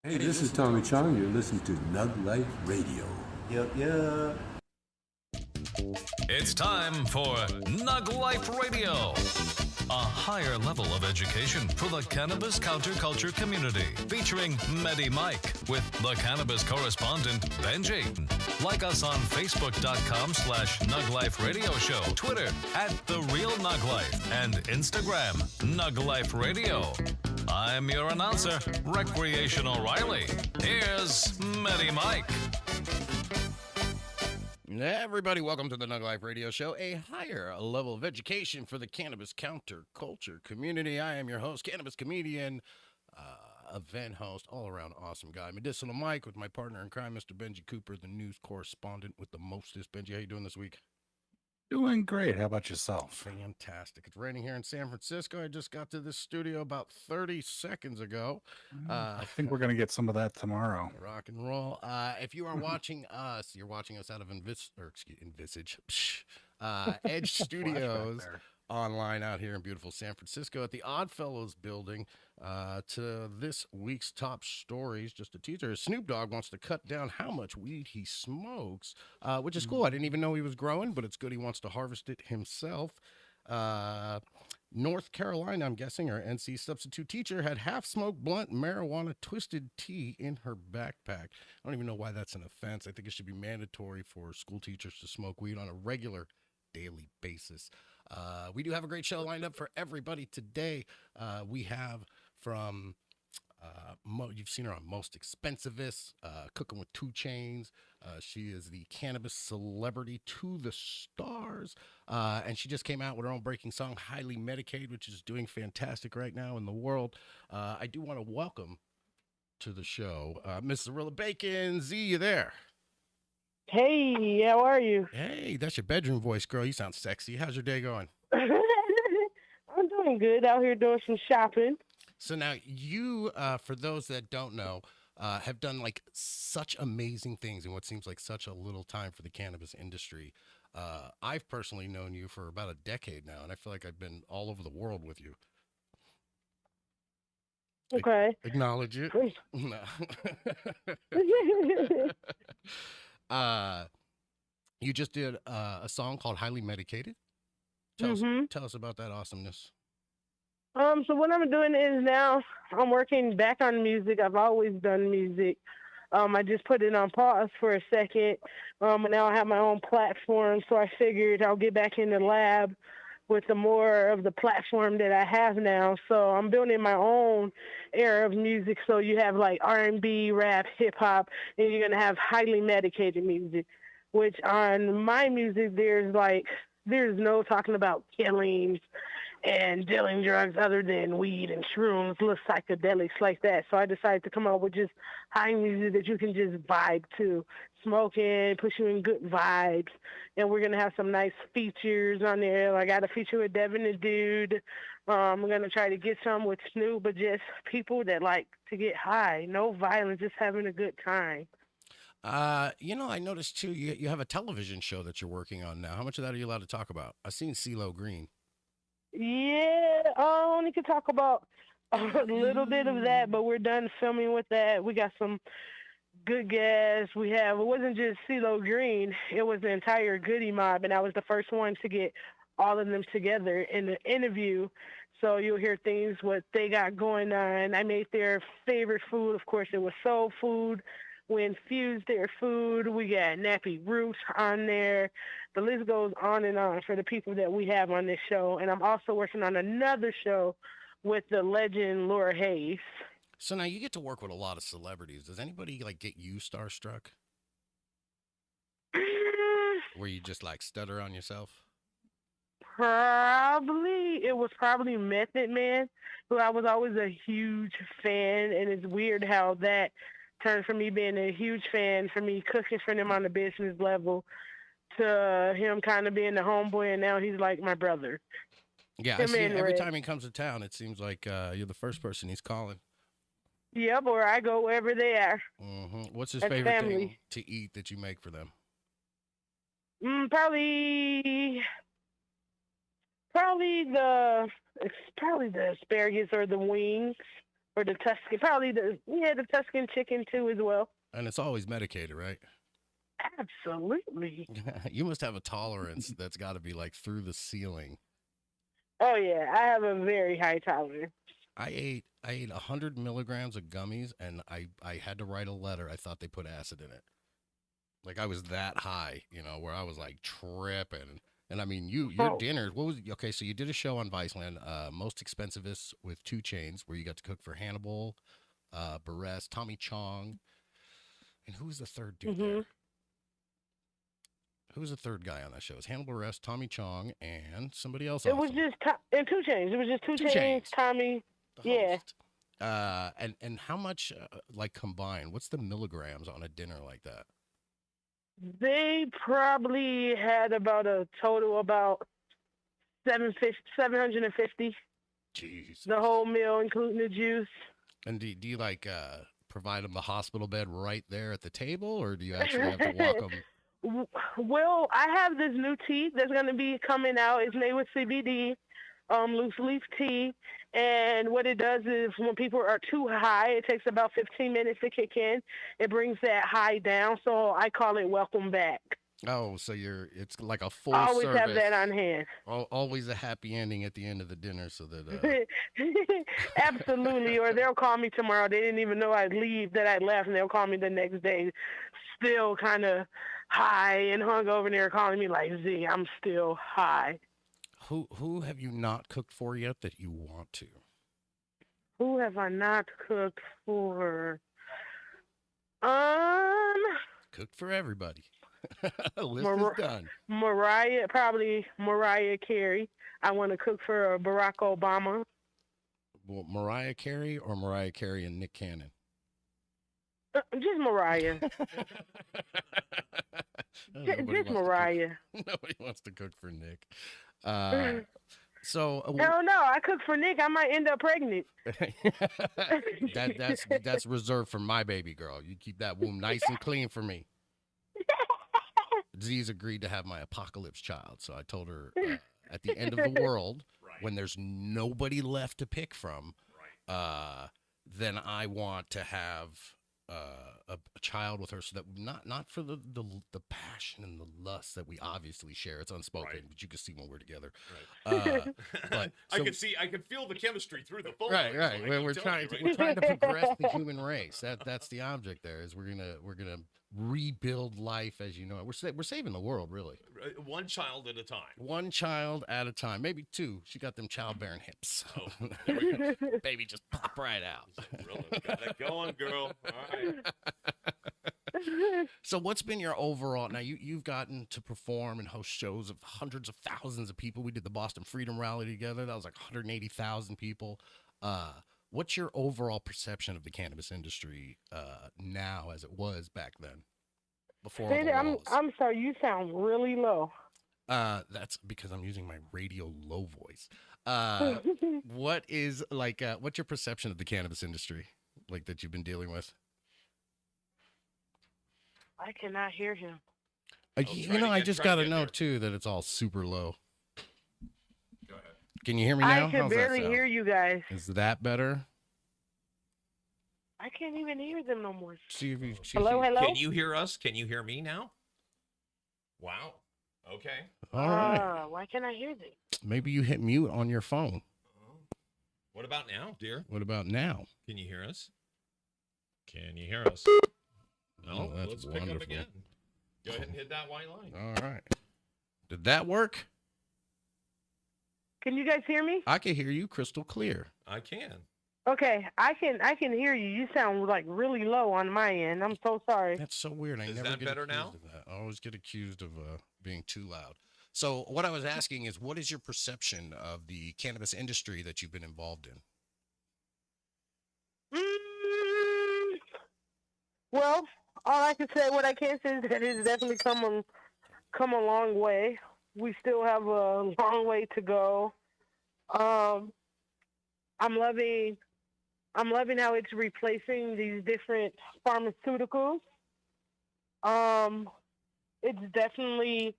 Hey, this is Tommy Chong. You're listening to Nug Life Radio. Yup, yup. It's time for NugLife Radio, a higher level of education for the cannabis counterculture community, featuring Medi Mike with the cannabis correspondent Benji. Like us on Facebook.com/NugLife Radio Show, Twitter @TheRealNugLife, and Instagram NugLife Radio. I'm your announcer, Recreational Riley. Here's Medi Mike. Everybody, welcome to the NugLife Radio Show, a higher level of education for the cannabis counterculture community. I am your host, cannabis comedian, event host, all-around awesome guy, Medicinal Mike, with my partner in crime, Mr. Benji Cooper, the news correspondent with the mostest. Benji, how you doing this week? Doing great. How about yourself? Fantastic. It's raining here in San Francisco. I just got to this studio about 30 seconds ago. I think we're going to get some of that tomorrow. Rock and roll. If you are watching us, you're watching us out of Edge Studios online out here in beautiful San Francisco at the Oddfellows building. To this week's top stories, just a teaser. Snoop Dogg wants to cut down how much weed he smokes, which is cool. I didn't even know he was growing, but it's good he wants to harvest it himself. North Carolina, I'm guessing, our NC substitute teacher had half-smoked blunt marijuana twisted tea in her backpack. I don't even know why that's an offense. I think it should be mandatory for school teachers to smoke weed on a regular daily basis. We do have a great show lined up for everybody today. We have from you've seen her on Most Expensivest, Cooking with 2 Chains. She is the cannabis celebrity to the stars, and she just came out with her own breaking song, Highly Medicated, which is doing fantastic right now in the world. I do want to welcome to the show Miss Zarilla Bacon. Z, you there? Hey, how are you? Hey, that's your bedroom voice, girl. You sound sexy. How's your day going? I'm doing good out here doing some shopping. So now you, for those that don't know, have done like such amazing things in what seems like such a little time for the cannabis industry. I've personally known you for about a decade now, and I feel like I've been all over the world with you. Okay. Acknowledge it. No. You just did a song called Highly Medicated. Tell us about that awesomeness. So what I'm doing is now I'm working back on music. I've always done music. I just put it on pause for a second. And now I have my own platform, so I figured I'll get back in the lab with the more of the platform that I have now. So I'm building my own era of music. So you have like R&B, rap, hip hop, and you're gonna have highly medicated music. Which on my music, there's no talking about killings and dealing drugs other than weed and shrooms, little psychedelics like that. So I decided to come up with just high music that you can just vibe to, smoking, push you in good vibes. And we're going to have some nice features on there. I got a feature with Devin the Dude. I'm going to try to get some with Snoop, but just people that like to get high, no violence, just having a good time. I noticed too, you have a television show that you're working on now. How much of that are you allowed to talk about? I've seen CeeLo Green. Yeah, I only could talk about a little bit of that, but we're done filming with that. We got some good guests. It wasn't just CeeLo Green, it was the entire Goody Mob, and I was the first one to get all of them together in the interview. So you'll hear things, what they got going on. I made their favorite food. Of course, it was soul food. We infused their food. We got nappy roots on there. The list goes on and on for the people that we have on this show. And I'm also working on another show with the legend Laura Hayes. So now you get to work with a lot of celebrities. Does anybody like get you starstruck? Where you just like stutter on yourself? It was probably Method Man, who I was always a huge fan. And it's weird how that turned from me being a huge fan, for me cooking for them on the business level, to him kind of being the homeboy, and now he's like my brother. Yeah, I see every time he comes to town, it seems like you're the first person he's calling. Yep, or I go wherever they are. Mm-hmm. What's his favorite thing to eat that you make for them? Probably the asparagus or the wings or the Tuscan, probably the Tuscan chicken too as well. And it's always medicated, right? Absolutely. You must have a tolerance that's got to be like through the ceiling. Oh yeah, I have a very high tolerance. I ate 100 milligrams of gummies, and I had to write a letter. I thought they put acid in it. Like I was that high, where I was like tripping. And I mean, your dinners. What was okay? So you did a show on Viceland, Most Expensivest with 2 Chainz, where you got to cook for Hannibal, Buress, Tommy Chong, and who was the third dude there? Who was the third guy on that show? It was Hannibal Buress, Tommy Chong, and somebody else. It was just and 2 Chainz. It was just 2 Chainz, Tommy. Yeah. And how much like combined? What's the milligrams on a dinner like that? They probably had about a total about 750. Jeez. The whole meal, including the juice. And do you like provide them the hospital bed right there at the table, or do you actually have to walk them? Well, I have this new tea that's going to be coming out. It's made with CBD, loose leaf tea. And what it does is when people are too high, it takes about 15 minutes to kick in. It brings that high down. So I call it welcome back. Oh, so it's like a full I always service. have that on hand. Always a happy ending at the end of the dinner, so that. Absolutely, or they'll call me tomorrow. They didn't even know I'd leave, that I left, and they'll call me the next day, still kind of high and hungover, and they're calling me like, Z, I'm still high. Who have you not cooked for yet that you want to? Who have I not cooked for? Cooked for everybody. List is done. Probably Mariah Carey. I want to cook for Barack Obama. Well, Mariah Carey or Mariah Carey and Nick Cannon? Just Mariah. Just Mariah. Nobody wants to cook for Nick. So hell no, I cook for Nick. I might end up pregnant. that's reserved for my baby girl. You keep that womb nice and clean for me. Z's agreed to have my apocalypse child, so I told her at the end of the world, when there's nobody left to pick from, then I want to have a child with her, so that not for the passion and the lust that we obviously share. It's unspoken, but you can see when we're together. Right. But I can feel the chemistry through the phone. Right. We're trying to progress the human race. That's the object. There is we're gonna rebuild life as you know it. We're saving the world, really. One child at a time. One child at a time, maybe 2. She got them childbearing hips. Oh, baby just pop right out. Really got it going, girl. All right. So what's been your overall, now you've gotten to perform and host shows of hundreds of thousands of people. We did the Boston Freedom Rally together. That was like 180,000 people. What's your overall perception of the cannabis industry now as it was back then? Before all the laws? I'm sorry, you sound really low. That's because I'm using my radio low voice. What is what's your perception of the cannabis industry, like that you've been dealing with? I cannot hear him. I just got to know too that it's all super low. Go ahead. Can you hear me now? I can barely hear you guys. Is that better? I can't even hear them no more. Hello? Can you hear us? Can you hear me now? Wow. Okay. All right. Why can't I hear them? Maybe you hit mute on your phone. What about now, dear? What about now? Can you hear us? Can you hear us? No, that's let's wonderful. pick up again. Go ahead and hit that white line. All right. Did that work? Can you guys hear me? I can hear you crystal clear. I can. Okay, I can hear you. You sound like really low on my end. I'm so sorry. That's so weird. Is that better now? I always get accused of being too loud. So what I was asking is, what is your perception of the cannabis industry that you've been involved in? Well, all I can say, what I can say is that it's definitely come a long way. We still have a long way to go. I'm loving how it's replacing these different pharmaceuticals. It's definitely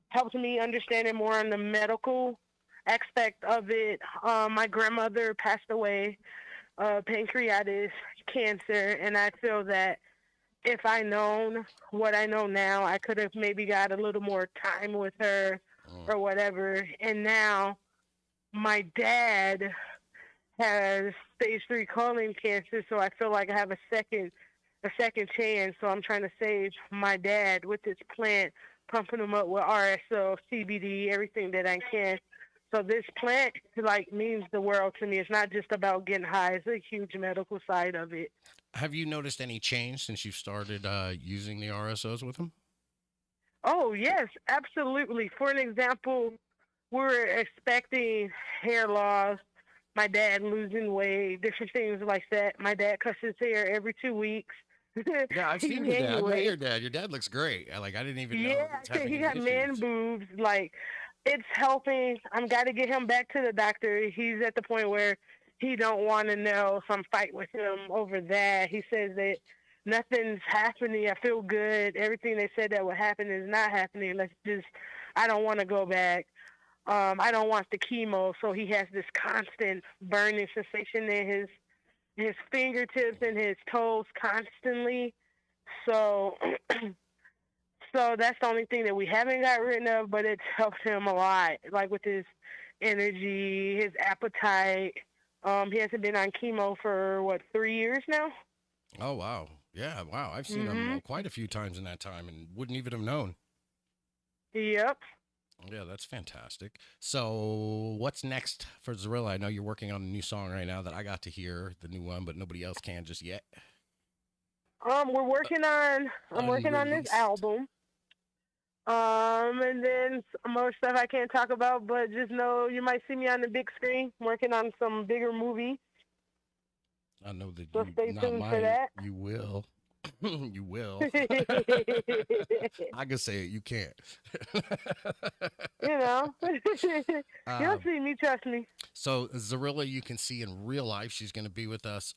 helped me understand it more on the medical aspect of it. My grandmother passed away pancreatic cancer, and I feel that if I known what I know now, I could have maybe got a little more time with her or whatever. And now my dad has stage 3 colon cancer, so I feel like I have a second chance. So I'm trying to save my dad with this plant, pumping him up with RSO, CBD, everything that I can. So this plant like means the world to me. It's not just about getting high. It's a huge medical side of it. Have you noticed any change since you started using the RSOs with him? Oh, yes, absolutely. For an example, we're expecting hair loss, my dad losing weight, different things like that. My dad cuts his hair every 2 weeks. Yeah, I've He seen your gained dad. I met weight. your dad. Your dad looks great. I didn't even know he Yeah, was having he any got man issues. boobs. Like, it's helping. I'm got to get him back to the doctor. He's at the point where he don't want to know, so I'm fighting with him over that. He says that nothing's happening. I feel good. Everything they said that would happen is not happening. I don't want to go back. I don't want the chemo, so he has this constant burning sensation in his fingertips and his toes constantly. So so that's the only thing that we haven't got rid of, but it's helped him a lot, like with his energy, his appetite. He hasn't been on chemo for what, 3 years now? Oh, wow. Yeah, wow. I've seen him quite a few times in that time and wouldn't even have known. Yep. Yeah, that's fantastic. So, what's next for Zarilla? I know you're working on a new song right now that I got to hear, the new one, but nobody else can just yet. We're working on. I'm working on this Unreleased. album. And then some more stuff I can't talk about, but just know you might see me on the big screen working on some bigger movies. I know that So you stay not tuned for mine. that. You will. You will. I can say it. You can't. You know, you'll see me. Trust me. So Zarilla, you can see in real life. She's going to be with us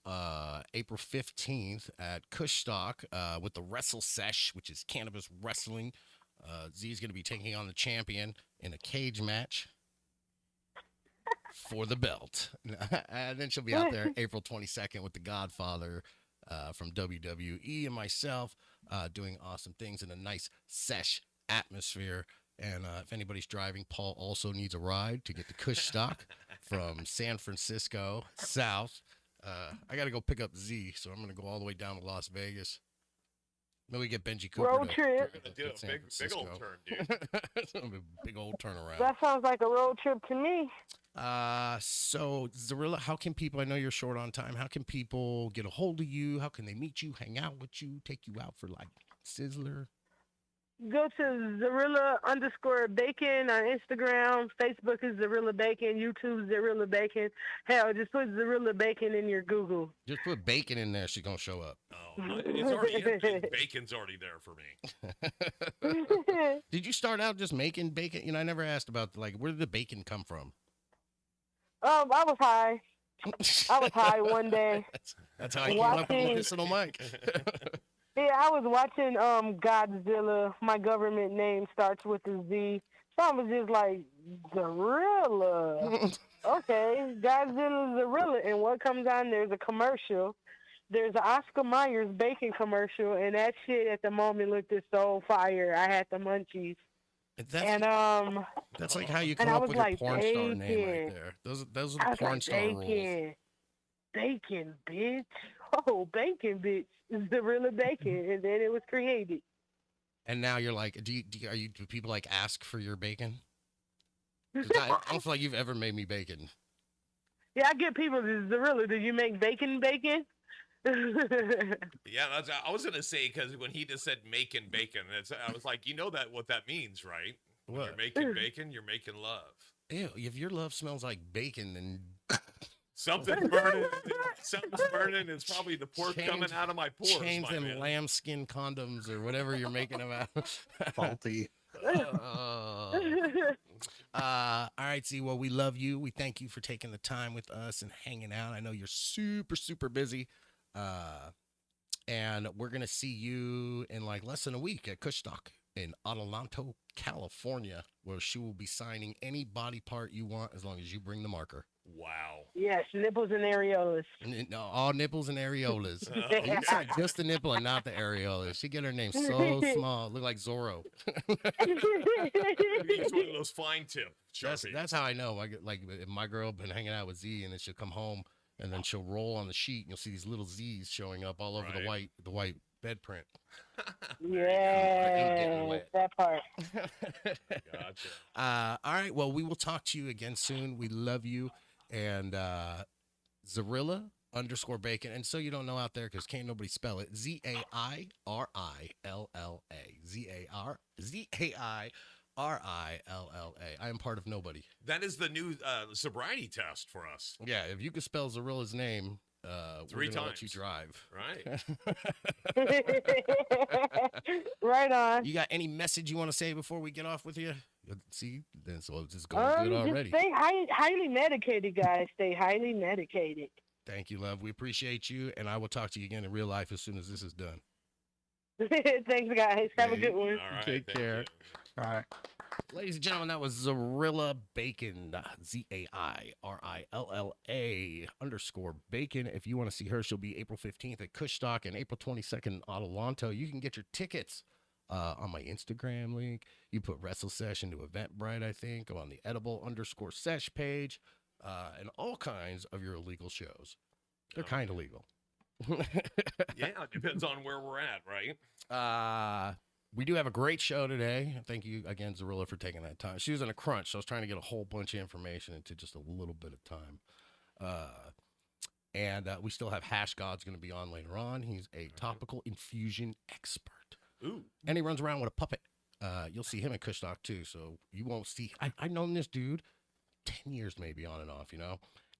April 15th at Kushstock with the Wrestle Sesh, which is cannabis wrestling. Z's going to be taking on the champion in a cage match for the belt. And then she'll be out there April 22nd with the Godfather from WWE and myself doing awesome things in a nice sesh atmosphere. And if anybody's driving, Paul also needs a ride to get to Kushstock from San Francisco south. I got to go pick up Z, so I'm going to go all the way down to Las Vegas. Then we get Benji Cooper. Road trip. We're gonna do a big old turn, dude. It's gonna be a big old turnaround. That sounds like a road trip to me. So Zarilla, how can people? I know you're short on time. How can people get a hold of you? How can they meet you, hang out with you, take you out for like Sizzler? Go to Zarilla_Bacon on Instagram. Facebook is Zarilla Bacon. YouTube Zarilla Bacon. Hell, just put Zarilla Bacon in your Google. Just put bacon in there. She's gonna show up. Oh, it's already bacon's already there for me. Did you start out just making bacon? You know, I never asked about like where did the bacon come from? I was high. I was high one day. That's how I came up with the medicinal mic. Yeah, I was watching Godzilla. My government name starts with a Z. So I was just like, Zarilla. Okay, Godzilla, Zarilla. And what comes on, there's a commercial. There's an Oscar Myers bacon commercial, and that shit at the moment looked so fire. I had the munchies. That's like how you come up with your porn star name right there. Those are the porn star rules. Bacon, bitch. Oh, bacon, bitch. Zarilla Bacon, and then it was created. And now you're like, do people like ask for your bacon? 'Cause I don't feel like you've ever made me bacon. Yeah, I get people. Zarilla, do you make bacon? Yeah, I was gonna say because when he just said making bacon, I was like, you know what that means, right? When you're making bacon, you're making love. Ew, if your love smells like bacon, then something's burning. Something's burning. It's probably the pork coming out of my pores. Change them lambskin condoms or whatever you're making them out of. Faulty. All right, Z. Well, we love you. We thank you for taking the time with us and hanging out. I know you're super, super busy. And we're going to see you in like less than a week at Kushstock in Adelanto, California, where she will be signing any body part you want as long as you bring the marker. Wow. Yes, nipples and areolas. No, all nipples and areolas. And you sign just the nipple and not the areolas. She get her name so small, look like Zorro. Use one of those fine tip Sharpies. That's how I know. Like if my girl been hanging out with Z, and then she'll come home, and then she'll roll on the sheet, and you'll see these little Z's showing up all over the white bed print. Yeah, that part. Gotcha. All right. Well, we will talk to you again soon. We love you. And Zarilla_bacon. And so you don't know out there, because can't nobody spell it. ZAIRILLA. ZAIRILLA. I am part of nobody. That is the new sobriety test for us. Yeah, if you could spell Zarilla's name, 3 times. let you drive. Right. Right on. You got any message you want to say before we get off with you? See, then so it's just going good already. Stay highly medicated, guys. Stay highly medicated. Thank you, love. We appreciate you, and I will talk to you again in real life as soon as this is done. Thanks, guys. Have a good one. All right. Take care. All right. Ladies and gentlemen, that was Zarilla Bacon, ZAIRILLA_bacon. If you want to see her, she'll be April 15th at Kushstock and April 22nd in Adelanto. You can get your tickets on my Instagram link. You put Wrestle Session to Eventbrite, I think, on the edible_sesh page, and all kinds of your illegal shows. They're kind of legal. Yeah, it depends on where we're at, right? We do have a great show today. Thank you again, Zarilla, for taking that time. She was in a crunch, so I was trying to get a whole bunch of information into just a little bit of time. And we still have Hash God's going to be on later on. He's a topical infusion expert. Ooh. And he runs around with a puppet. You'll see him at Kushstock too, so you won't see. I've known this dude 10 years maybe on and off,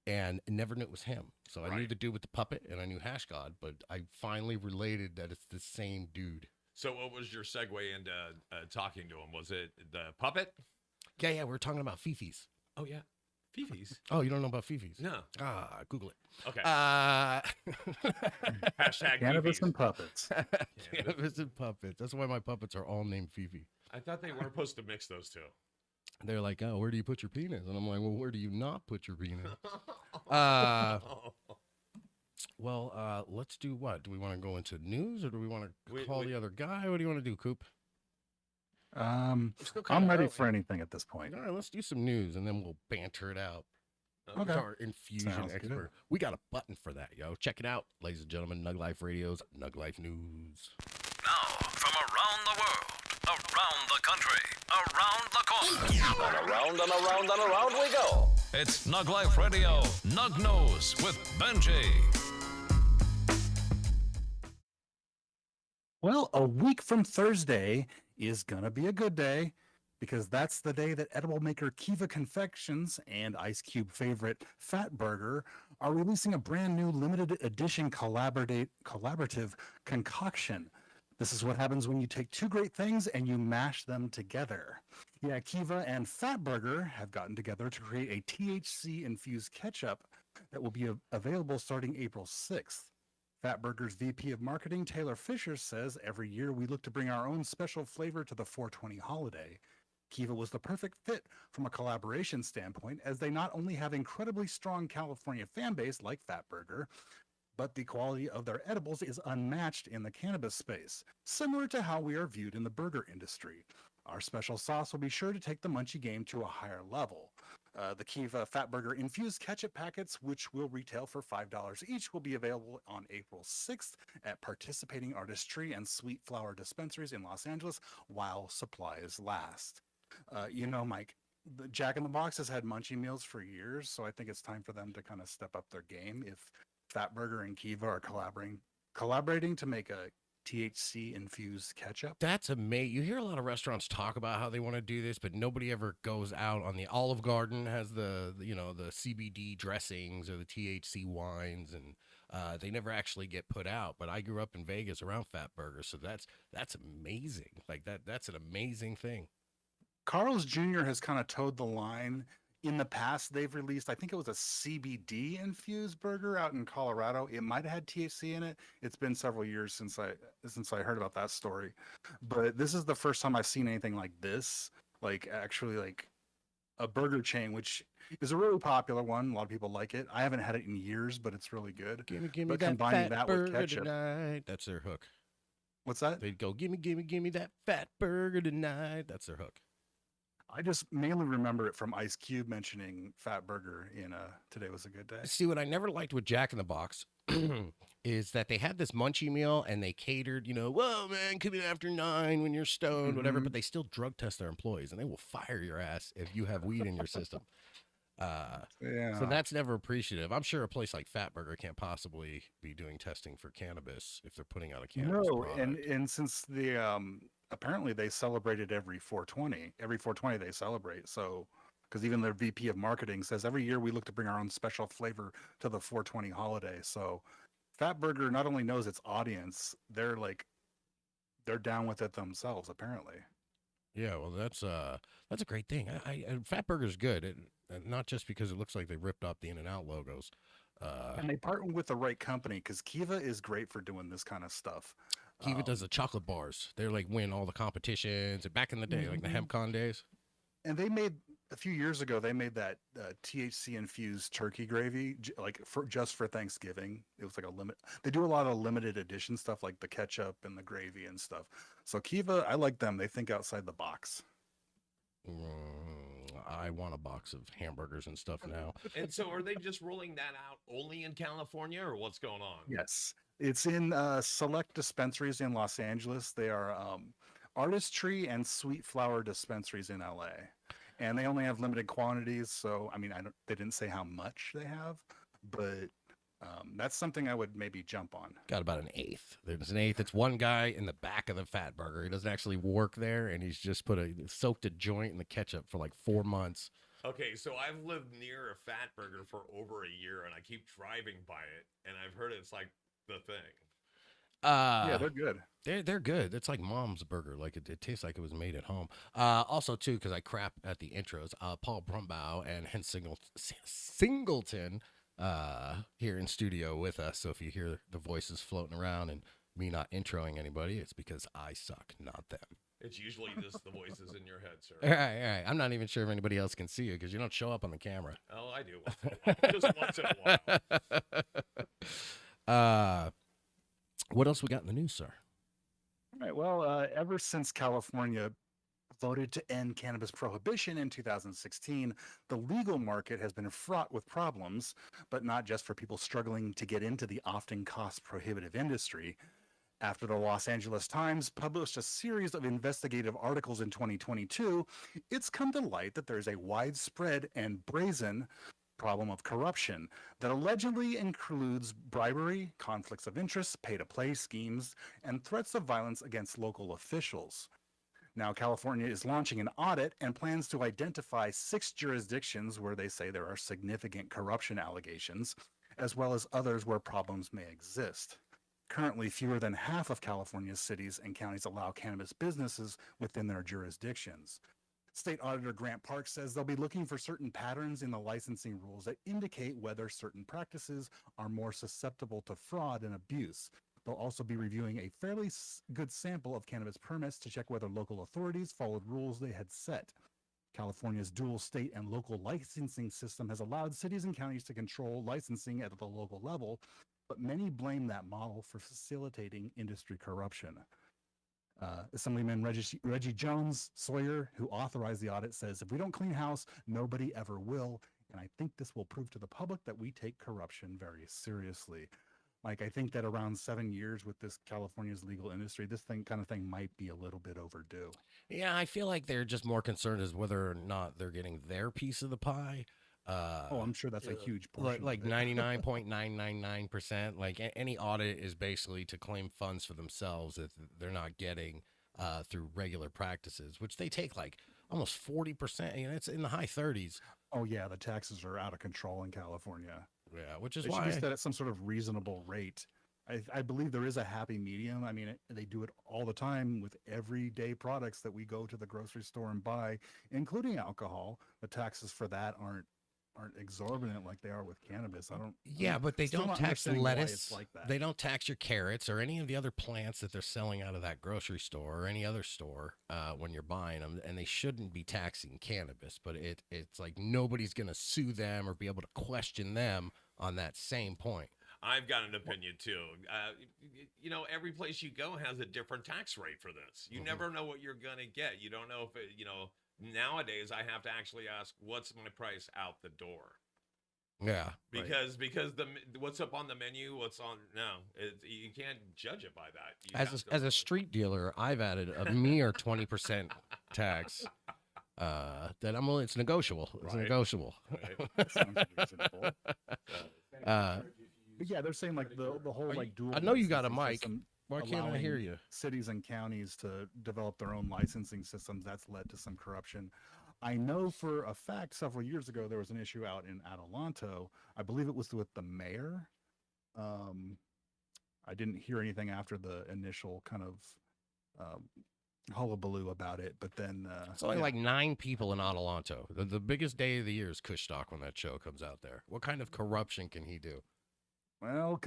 and never knew it was him. So I knew the dude with the puppet, and I knew Hash God, but I finally related that it's the same dude. So what was your segue into talking to him? Was it the puppet? Yeah, we were talking about Fifi's. Oh, yeah. Fifi's. Oh, you don't know about Fifi's? No. Google it. Okay. Hashtag cannabis Fifi's. and puppets. Cannabis and puppets. That's why my puppets are all named Fifi. I thought they weren't supposed to mix those two. They're like, oh, where do you put your penis? And I'm like, well, where do you not put your penis? Well, let's do what? Do we want to go into news, or do we want to call the other guy? What do you want to do, Coop? I'm ready for anything at this point. All right, let's do some news, and then we'll banter it out. Okay. Our infusion Sounds expert. good. We got a button for that, yo. Check it out, ladies and gentlemen. NugLife Radio's NugLife News. Now, from around the world, around the country, around the corner, And around we go. it's NugLife Radio, Nug Nose with Benji. Well, a week from Thursday is going to be a good day, because that's the day that edible maker Kiva Confections and Ice Cube favorite Fat Burger are releasing a brand new limited edition collaborative concoction. This is what happens when you take two great things and you mash them together. Yeah, Kiva and Fat Burger have gotten together to create a THC-infused ketchup that will be available starting April 6th. Fat Burger's VP of Marketing, Taylor Fisher, says every year we look to bring our own special flavor to the 420 holiday. Kiva was the perfect fit from a collaboration standpoint, as they not only have incredibly strong California fan base like Fat Burger, but the quality of their edibles is unmatched in the cannabis space, similar to how we are viewed in the burger industry. Our special sauce will be sure to take the munchie game to a higher level. The Kiva Fat Burger infused ketchup packets, which will retail for $5 each, will be available on April 6th at participating artistry and sweet flower dispensaries in Los Angeles while supplies last. Mike, the Jack in the Box has had munchie meals for years, so I think it's time for them to kind of step up their game. If Fat Burger and Kiva are collaborating to make a THC infused ketchup. That's amazing. You hear a lot of restaurants talk about how they want to do this, but nobody ever goes out on the Olive Garden has the CBD dressings or the THC wines, and they never actually get put out. But I grew up in Vegas around Fat Burger, so that's amazing. Like that's an amazing thing. Carl's Jr. has kind of towed the line In the past, they've released, I think it was a CBD infused burger out in Colorado. It might have had THC in it. It's been several years since I heard about that story. But this is the first time I've seen anything like this, like actually like a burger chain, which is a really popular one. A lot of people like it. I haven't had it in years, but it's really good. Give me But that combining fat that with burger ketchup. tonight. That's their hook. What's that? They'd go, give me that fat burger tonight. That's their hook. I just mainly remember it from Ice Cube mentioning Fat Burger in Today Was a Good Day. See, what I never liked with Jack in the Box is that they had this munchie meal and they catered, whoa, man, come in after 9 when you're stoned, whatever, but they still drug test their employees and they will fire your ass if you have weed in your system. So that's never appreciative. I'm sure a place like Fat Burger can't possibly be doing testing for cannabis if they're putting out a cannabis product. and since the apparently they celebrated every 420. Every 420 they celebrate. So because even their VP of marketing says every year we look to bring our own special flavor to the 420 holiday. So Fat Burger not only knows its audience, they're down with it themselves apparently. Yeah, well, that's a great thing. Fat Burger's good, not just because it looks like they ripped off the In-N-Out logos. And they partner with the right company because Kiva is great for doing this kind of stuff. Kiva does the chocolate bars. They're like win all the competitions. Back in the day, like the HempCon days. And they made a few years ago. They made that THC infused turkey gravy just for Thanksgiving. It was like a limit. They do a lot of limited edition stuff like the ketchup and the gravy and stuff. So Kiva, I like them. They think outside the box. I want a box of hamburgers and stuff now. And so are they just rolling that out only in California or what's going on? Yes. It's in select dispensaries in Los Angeles. They are Artistry and Sweet Flower dispensaries in LA. And they only have limited quantities. So, I mean, they didn't say how much they have, but that's something I would maybe jump on. Got about an eighth. There's an eighth. It's one guy in the back of the Fat Burger. He doesn't actually work there, and he's just soaked a joint in the ketchup for like 4 months. Okay, so I've lived near a Fat Burger for over a year, and I keep driving by it, and I've heard it's like the thing. Yeah, they're good. They're good. It's like Mom's burger. Like it tastes like it was made at home. Also too, because I crap at the intros. Paul Brumbaugh and Hens Singleton here in studio with us. So if you hear the voices floating around and me not introing anybody, it's because I suck, not them. It's usually just the voices in your head, sir. All right. I'm not even sure if anybody else can see you because you don't show up on the camera. Oh, I do. Just once in a while. What else we got in the news, sir? All right. Well, ever since California voted to end cannabis prohibition in 2016, the legal market has been fraught with problems, but not just for people struggling to get into the often cost-prohibitive industry. After the Los Angeles Times published a series of investigative articles in 2022, it's come to light that there's a widespread and brazen problem of corruption that allegedly includes bribery, conflicts of interest, pay-to-play schemes, and threats of violence against local officials. Now, California is launching an audit and plans to identify 6 jurisdictions where they say there are significant corruption allegations, as well as others where problems may exist. Currently, fewer than half of California's cities and counties allow cannabis businesses within their jurisdictions. State Auditor Grant Park says they'll be looking for certain patterns in the licensing rules that indicate whether certain practices are more susceptible to fraud and abuse. They'll also be reviewing a fairly good sample of cannabis permits to check whether local authorities followed rules they had set. California's dual state and local licensing system has allowed cities and counties to control licensing at the local level, but many blame that model for facilitating industry corruption. Assemblyman Reggie Jones Sawyer, who authorized the audit, says, if we don't clean house, nobody ever will. And I think this will prove to the public that we take corruption very seriously. Like, I think that around 7 years with this California's legal industry, this kind of thing might be a little bit overdue. Yeah, I feel like they're just more concerned as whether or not they're getting their piece of the pie. I'm sure that's a huge portion. Like 99.999%. Like any audit is basically to claim funds for themselves that they're not getting through regular practices, which they take like almost 40%. It's in the high 30s. Oh yeah, the taxes are out of control in California. Yeah, which is they why should be set at some sort of reasonable rate. I believe there is a happy medium. I mean, they do it all the time with everyday products that we go to the grocery store and buy, including alcohol. The taxes for that aren't exorbitant like they are with cannabis. I don't. Yeah, but they still don't not tax the understanding why lettuce. it's like that. They don't tax your carrots or any of the other plants that they're selling out of that grocery store or any other store when you're buying them. And they shouldn't be taxing cannabis, but it's like nobody's going to sue them or be able to question them on that same point. I've got an opinion too. Every place you go has a different tax rate for this. You never know what you're gonna get. You don't know if nowadays I have to actually ask, what's my price out the door? Yeah, because what's up on the menu, you can't judge it by that. As a street dealer, I've added a mere 20% tax. That it's negotiable. It's negotiable. Right. That sounds reasonable. But yeah, they're saying like the whole dual. I know you got a licensing mic. system Why can't I allowing hear you? Cities and counties to develop their own licensing systems. That's led to some corruption. I know for a fact several years ago there was an issue out in Adelanto. I believe it was with the mayor. I didn't hear anything after the initial kind of hullabaloo about it, but then it's only like 9 people in Adelanto. The biggest day of the year is Kushstock when that show comes out there. What kind of corruption can he do? Well,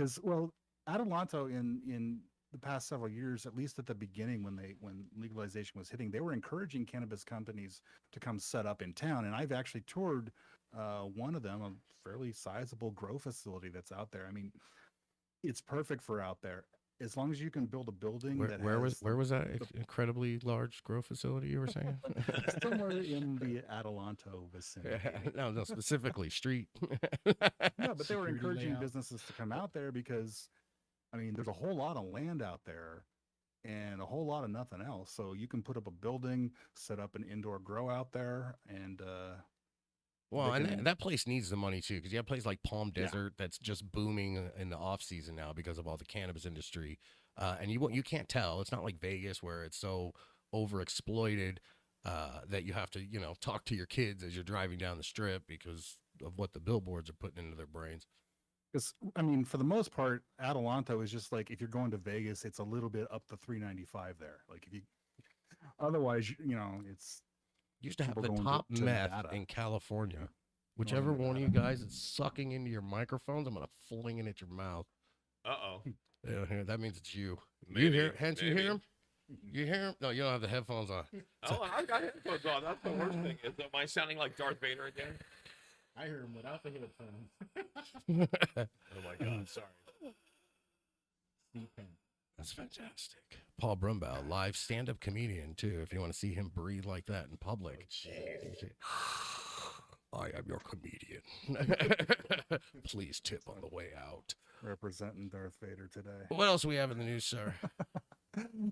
Adelanto in the past several years, at least at the beginning when legalization was hitting, they were encouraging cannabis companies to come set up in town. And I've actually toured one of them, a fairly sizable grow facility that's out there. I mean, it's perfect for out there. As long as you can build a building where was that incredibly large grow facility you were saying? Somewhere in the Adelanto vicinity. No, specifically street. Yeah, but they were encouraging businesses to come out there because, I mean, there's a whole lot of land out there and a whole lot of nothing else. So you can put up a building, set up an indoor grow out there, and that place needs the money too, because you have places like Palm Desert that's just booming in the off season now because of all the cannabis industry, and you can't tell. It's not like Vegas where it's so overexploited that you have to talk to your kids as you're driving down the strip because of what the billboards are putting into their brains. Because I mean, for the most part, Adelanto is just like if you're going to Vegas, it's a little bit up the 395 there. Like if you, otherwise, it's. Used to have the top meth in California. Whichever one of you guys is sucking into your microphones, I'm gonna fling it at your mouth. Yeah, that means it's you. Maybe, you hear him? You hear him? No, you don't have the headphones on. Oh, I've got headphones on. That's the worst thing. Am I sounding like Darth Vader again? I hear him without the headphones. Oh my God, sorry. That's fantastic. Paul Brumbaugh, live stand-up comedian too. If you want to see him breathe like that in public, I am your comedian. Please tip on the way out. Representing Darth Vader today. What else do we have in the news, sir?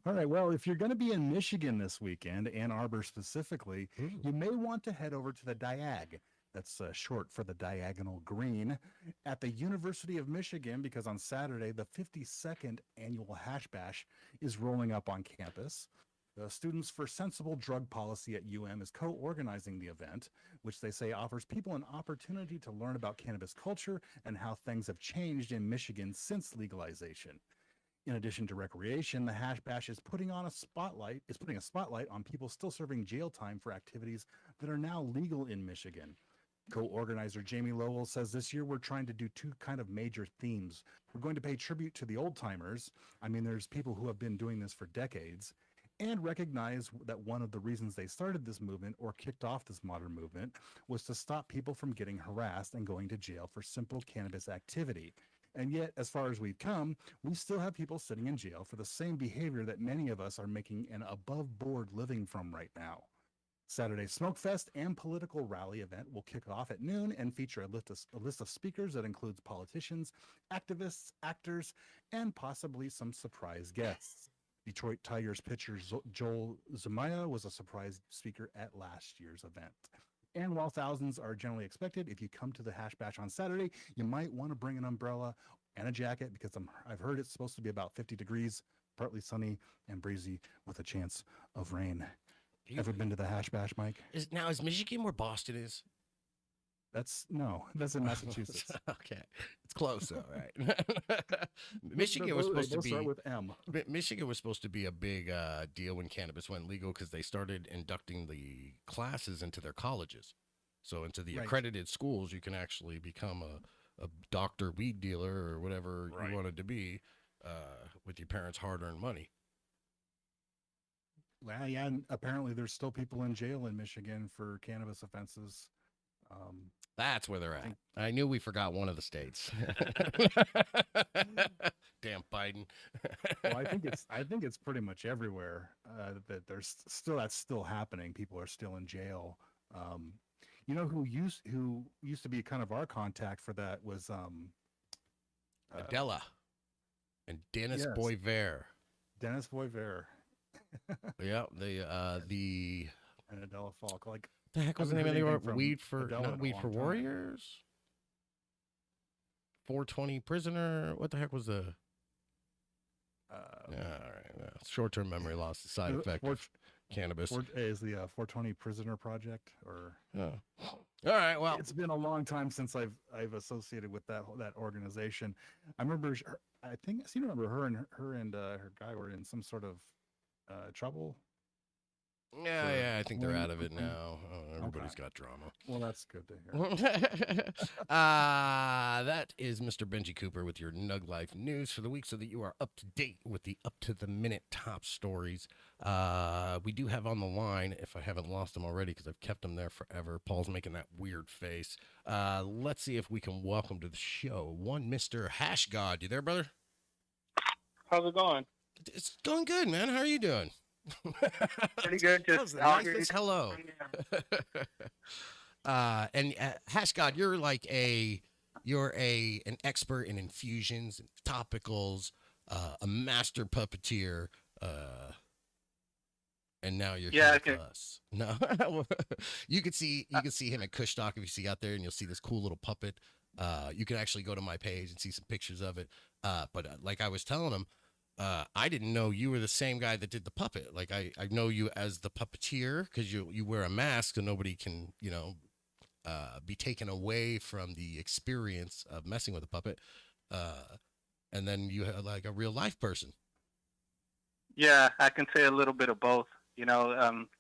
All right. Well, if you're going to be in Michigan this weekend, Ann Arbor specifically, you may want to head over to the Diag. That's short for the Diagonal Green at the University of Michigan, because on Saturday, the 52nd annual Hash Bash is rolling up on campus. The Students for Sensible Drug Policy at UM is co-organizing the event, which they say offers people an opportunity to learn about cannabis culture and how things have changed in Michigan since legalization. In addition to recreation, the Hash Bash is putting a spotlight on people still serving jail time for activities that are now legal in Michigan. Co-organizer Jamie Lowell says this year we're trying to do 2 kind of major themes. We're going to pay tribute to the old timers. I mean, there's people who have been doing this for decades, and recognize that one of the reasons they started this movement or kicked off this modern movement was to stop people from getting harassed and going to jail for simple cannabis activity. And yet, as far as we've come, we still have people sitting in jail for the same behavior that many of us are making an above-board living from right now. Saturday's Smokefest and political rally event will kick off at noon and feature a list of speakers that includes politicians, activists, actors, and possibly some surprise guests. Detroit Tigers pitcher Joel Zumaya was a surprise speaker at last year's event. And while thousands are generally expected, if you come to the Hash Bash on Saturday, you might want to bring an umbrella and a jacket, because I've heard it's supposed to be about 50 degrees, partly sunny and breezy with a chance of rain. Ever been to the Hash Bash, Mike? Is Michigan where Boston is? That's in Massachusetts. Okay, it's close though, right? Michigan was supposed They to both start be. with M. Michigan was supposed to be a big deal when cannabis went legal because they started inducting the classes into their colleges. So into the Right. accredited schools, you can actually become a doctor, weed dealer, or whatever Right. you wanted to be with your parents' hard-earned money. Well, yeah, and apparently there's still people in jail in Michigan for cannabis offenses. That's where they're at. think- I knew we forgot one of the states. Damn Biden. Well, I think it's pretty much everywhere that there's still that's still happening. People are still in jail. You know who used to be kind of our contact for that was Adela and Dennis yes. Boisvert. Dennis Boisvert Yeah, the and Adela Falk. Like the heck was the haven't name of heard the anything from weed for Adele in not a weed long for time. warriors? 420 prisoner. What the heck was the? All right, short-term memory loss, the side effect of cannabis. Is the 420 Prisoner Project or? Oh. All right, well, It's been a long time since I've associated with that organization. I remember, I seem to remember her and her guy were in some sort of trouble. yeah, I think they're Well, out of it now. Oh, everybody's okay. got drama. Well, that's good to hear. That is Mr. Benji Cooper with your Nug Life news for the week so that you are up to date with the up-to-the-minute top stories. We do have on the line, if I haven't lost him already because I've kept him there forever. Paul's making that weird face. Let's see if we can welcome to the show one Mr. Hash God. You there, brother? How's it going? It's going good, man. How are you doing? Pretty good. That was Just the out nicest here. hello. And Hash God, you're like an expert in infusions and topicals, a master puppeteer, and now you're Yeah, here with us. No, you can see him at Kushstock if you see out there, and you'll see this cool little puppet. You can actually go to my page and see some pictures of it. But like I was telling him, I didn't know you were the same guy that did the puppet. Like I know you as the puppeteer because you wear a mask so nobody can, be taken away from the experience of messing with a puppet. And then you have like a real life person. Yeah, I can say a little bit of both.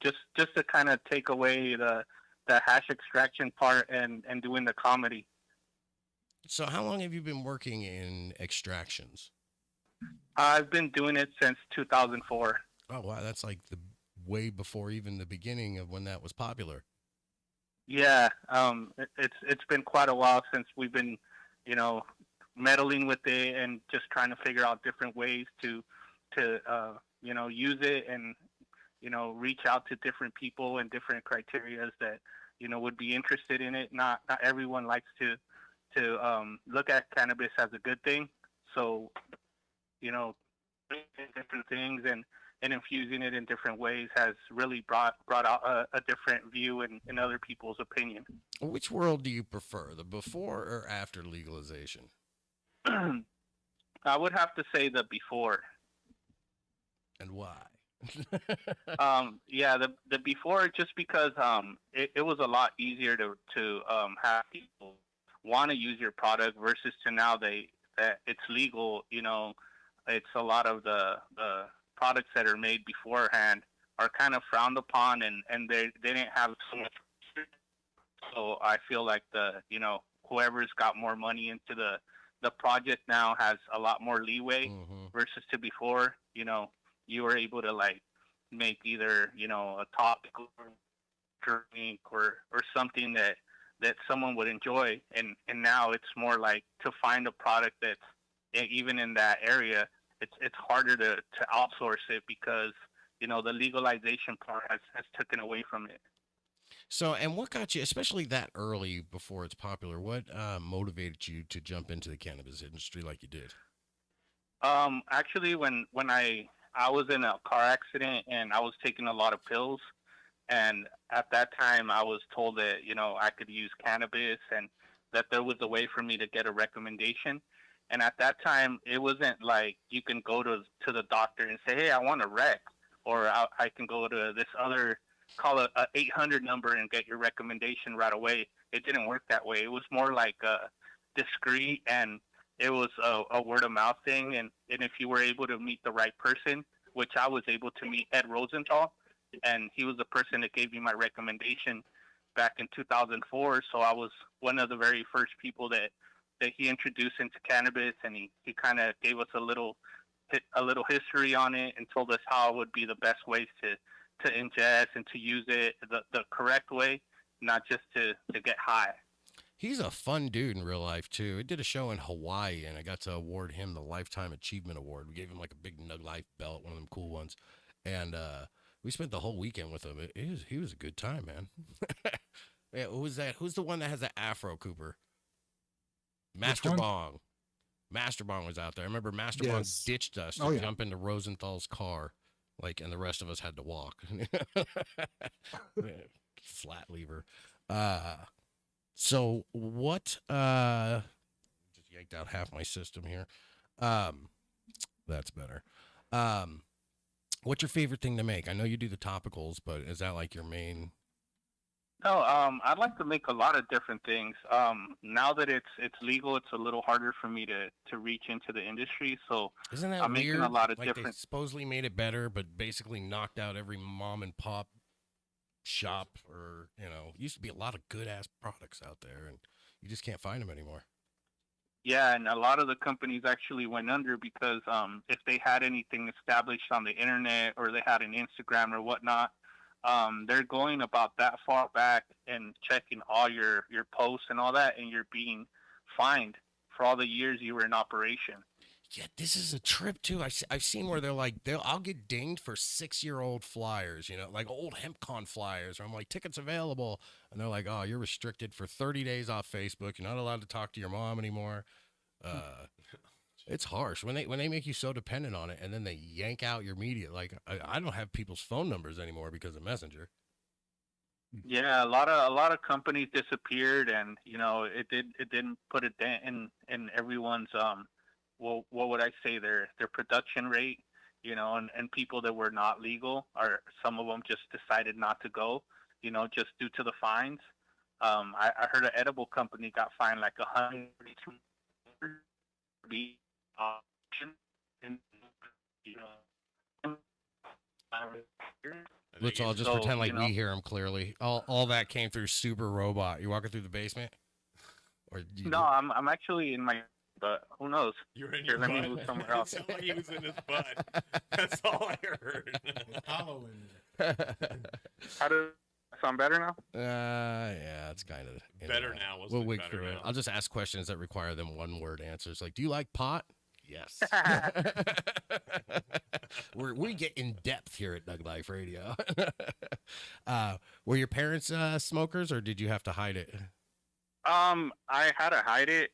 Just to kind of take away the hash extraction part and doing the comedy. So how long have you been working in extractions? I've been doing it since 2004. Oh, wow. That's like the way before even the beginning of when that was popular. Yeah, it's been quite a while since we've been, meddling with it and just trying to figure out different ways to use it and, reach out to different people and different criterias that, would be interested in it. Not everyone likes to look at cannabis as a good thing. So, different things and infusing it in different ways has really brought out a different view in other people's opinion. Which world do you prefer, the before or after legalization? I would have to say the before. And why? Yeah, the before, just because it was a lot easier to have people want to use your product versus to now that it's legal. It's a lot of the products that are made beforehand are kind of frowned upon and they didn't have so much. So I feel like whoever's got more money into the project now has a lot more leeway versus to before. You were able to like make either a topical drink or something that someone would enjoy, and now it's more like to find a product that's even in that area. It's harder to outsource it because the legalization part has taken away from it. So, and what got you, especially that early before it's popular, what motivated you to jump into the cannabis industry like you did? Actually, when I was in a car accident and I was taking a lot of pills, and at that time I was told that I could use cannabis and that there was a way for me to get a recommendation. And at that time, it wasn't like you can go to the doctor and say, hey, I want a rec, or I can go to this other call a 800 number and get your recommendation right away. It didn't work that way. It was more like discreet, and it was a word of mouth thing. And if you were able to meet the right person, which I was able to meet Ed Rosenthal, and he was the person that gave me my recommendation back in 2004. So I was one of the very first people that he introduced into cannabis, and he kind of gave us a little history on it and told us how it would be the best ways to ingest and to use it the correct way, not just to get high. He's a fun dude in real life, too. I did a show in Hawaii, and I got to award him the Lifetime Achievement Award. We gave him like a big NugLife belt, one of them cool ones. And we spent the whole weekend with him. He was a good time, man. Yeah, who was that? Who's the one that has the afro, Cooper? Master Bong. Master Bong was out there. I remember Master Bong ditched us to jump into Rosenthal's car, and the rest of us had to walk. Flat lever. So what, just yanked out half my system here. That's better. What's your favorite thing to make? I know you do the topicals, but is that like your main? No, I'd like to make a lot of different things. Now that it's legal, it's a little harder for me to reach into the industry. So isn't that I'm weird? making a lot of like different. They supposedly made it better, but basically knocked out every mom and pop shop, or used to be a lot of good ass products out there, and you just can't find them anymore. Yeah, and a lot of the companies actually went under because if they had anything established on the internet or they had an Instagram or whatnot, they're going about that far back and checking all your posts and all that, and you're being fined for all the years you were in operation. Yeah, this is a trip too. I've seen where they're like, I'll get dinged for 6-year-old flyers, like old HempCon flyers. Or I'm like, tickets available, and they're like, oh, you're restricted for 30 days off Facebook. You're not allowed to talk to your mom anymore. It's harsh when they make you so dependent on it, and then they yank out your media. Like I don't have people's phone numbers anymore because of Messenger. Yeah, a lot of companies disappeared, and it didn't put a dent in everyone's what would I say, their production rate, and people that were not legal, or some of them just decided not to go, just due to the fines. I heard an edible company got fined like 132 auction, and Let's all just pretend like we hear him clearly. All that came through Super Robot. You walking through the basement? No, I'm actually in my. But who knows? You're in Here, your let butt. me move somewhere else. It sounded like he was in his butt. That's all I heard. Hollow in there. How does it sound better now? Yeah, it's kind of better now. We'll wait through it. I'll just ask questions that require them one-word answers. Like, do you like pot? Yes. we get in depth here at NugLife Radio. Were your parents smokers, or did you have to hide it? I had to hide it.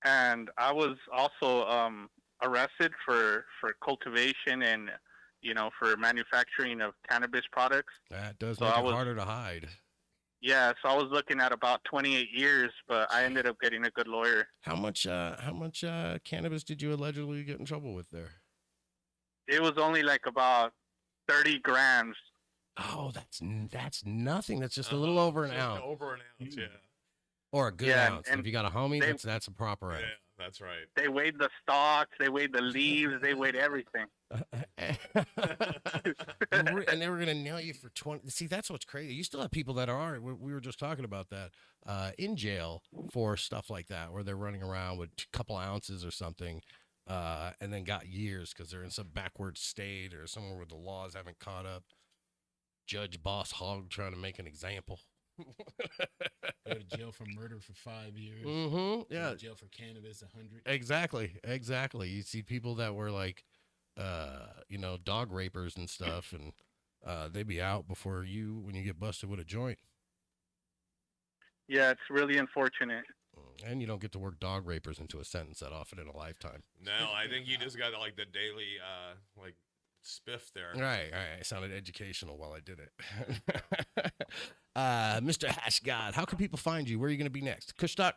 And I was also arrested for cultivation and, for manufacturing of cannabis products. That does make it harder to hide. Yeah, so I was looking at about 28 years, but I ended up getting a good lawyer. How much cannabis did you allegedly get in trouble with there? It was only like about 30 grams. Oh, that's nothing. That's just a little over an ounce. Over an ounce, yeah. Or a good ounce. If you got a homie, that's a proper ounce. Yeah, that's right. They weighed the stalks, they weighed the leaves, they weighed everything. And they were going to nail you for 20. See, that's what's crazy. You still have people that are, we were just talking about that, in jail for stuff like that, where they're running around with a couple ounces or something, and then got years because they're in some backward state or somewhere where the laws haven't caught up. Judge Boss Hogg trying to make an example. Go to jail for murder for 5 years. Mm-hmm. Yeah. Go to jail for cannabis 100. Exactly. You see people that were like, dog rapers and stuff, and they'd be out before you when you get busted with a joint. Yeah, it's really unfortunate. And you don't get to work dog rapers into a sentence that often in a lifetime. No, I think you just got like the daily spiff there. Right. It sounded educational while I did it. Mr. Hashgod, how can people find you? Where are you going to be next? Kushstock?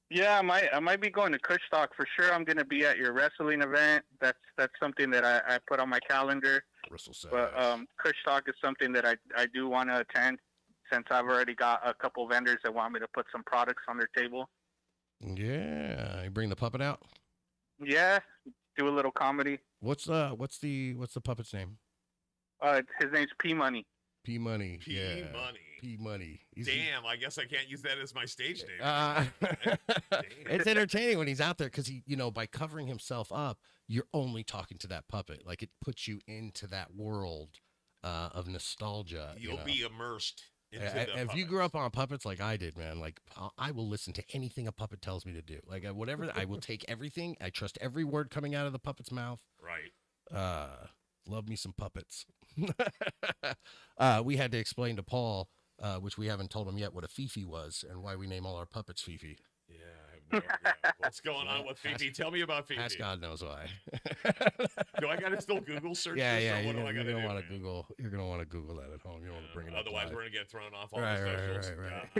Yeah, I might be going to Kushstock for sure. I'm going to be at your wrestling event. That's something that I put on my calendar. Russell says. But Kush Talk is something that I do want to attend, since I've already got a couple vendors that want me to put some products on their table. Yeah, you bring the puppet out. Yeah, do a little comedy. What's the puppet's name? His name's P Money. P Money. P Money. P Money. Damn, I guess I can't use that as my stage name. It's entertaining when he's out there because he, by covering himself up, you're only talking to that puppet. Like, it puts you into that world of nostalgia. You'll be immersed. If you grew up on puppets like I did, man, like I will listen to anything a puppet tells me to do. Like whatever, I will take everything. I trust every word coming out of the puppet's mouth. Right. Love me some puppets. We had to explain to Paul, which we haven't told him yet, what a Fifi was and why we name all our puppets Fifi. Yeah, I have no idea. What's going on with Fifi? Tell me about Fifi. Ask God knows why. Do I gotta still Google search Yeah, this? yeah. Or what do I gotta do? Want to Google. You're gonna want to Google that at home. You don't want to bring it up. Otherwise, live. we're gonna get thrown off all Right, the socials. right.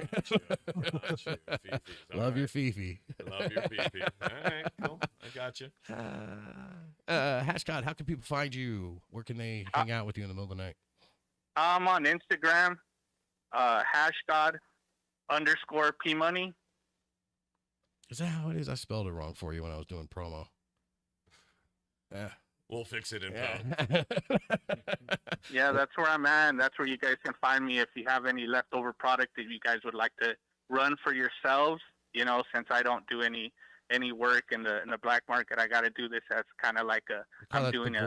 Got you. Fifi. Love your Fifi. Love your Fifi. All right, cool. I got you. Hash God, how can people find you? Where can they hang out with you in the middle of the night? I'm on Instagram, #P Money. Is that how it is? I spelled it wrong for you when I was doing promo. Yeah. We'll fix it in post. Yeah, that's where I'm at, and that's where you guys can find me if you have any leftover product that you guys would like to run for yourselves. Since I don't do any work in the black market, I got to do this as kind of like I'm doing the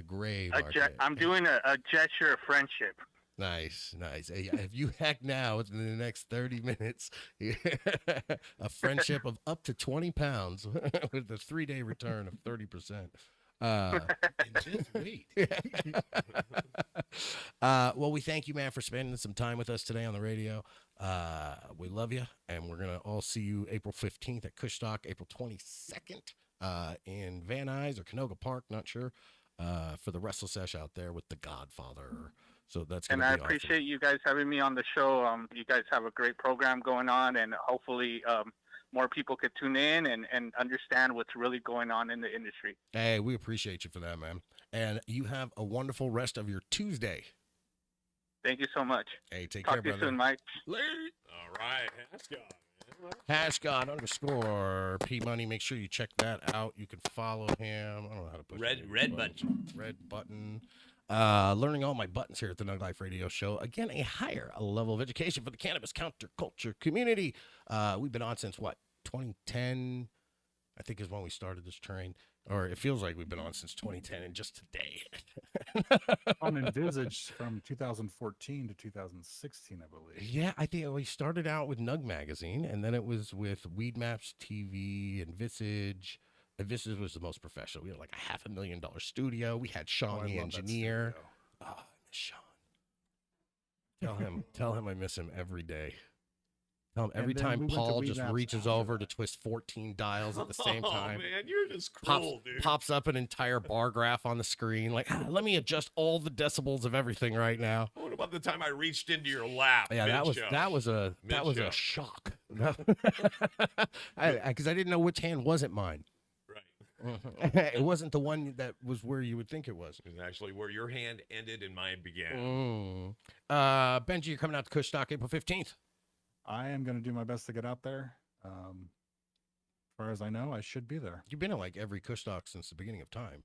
gray market. I'm doing a gesture of friendship. Nice. If you hack now within the next 30 minutes, a friendship of up to 20 pounds with a 3-day return of 30%. Just wait. Well, we thank you, man, for spending some time with us today on the radio. We love you, and we're gonna all see you April 15th at Kushstock, April 22nd in Van Nuys or Canoga Park, not sure, for the Wrestle Sesh out there with the Godfather. So that's gonna and I be appreciate awesome. you guys having me on the show. You guys have a great program going on, and hopefully more people could tune in and understand what's really going on in the industry. Hey, we appreciate you for that, man. And you have a wonderful rest of your Tuesday. Thank you so much. Hey, take Talk care, to you brother. soon, Mike. All right, Hash God. #P Money. Make sure you check that out. You can follow him. I don't know how to push Red button. Red button. Learning all my buttons here at the NugLife Radio Show. Again, a higher level of education for the cannabis counterculture community. We've been on since what, 2010? I think is when we started this train. Or it feels like we've been on since 2010 and just today. On Envisage from 2014 to 2016, I believe. Yeah, I think we started out with Nug Magazine, and then it was with Weed Maps TV and Visage. And Visage was the most professional. We had like a $500,000 studio. We had Sean the engineer. Oh, I miss Sean. Tell him I miss him every day. Tell him every time Paul just reaches over to twist 14 dials at the same time. Oh, man, you're just cruel, dude. Pops up an entire bar graph on the screen. Like, let me adjust all the decibels of everything right now. What about the time I reached into your lap? Yeah, that was a shock. Because I didn't know which hand wasn't mine. Right. It wasn't the one that was where you would think it was. It's actually where your hand ended and mine began. Benji, you're coming out to Kushstock April 15th. I am going to do my best to get out there. As far as I know, I should be there. You've been to like every Kushstock since the beginning of time.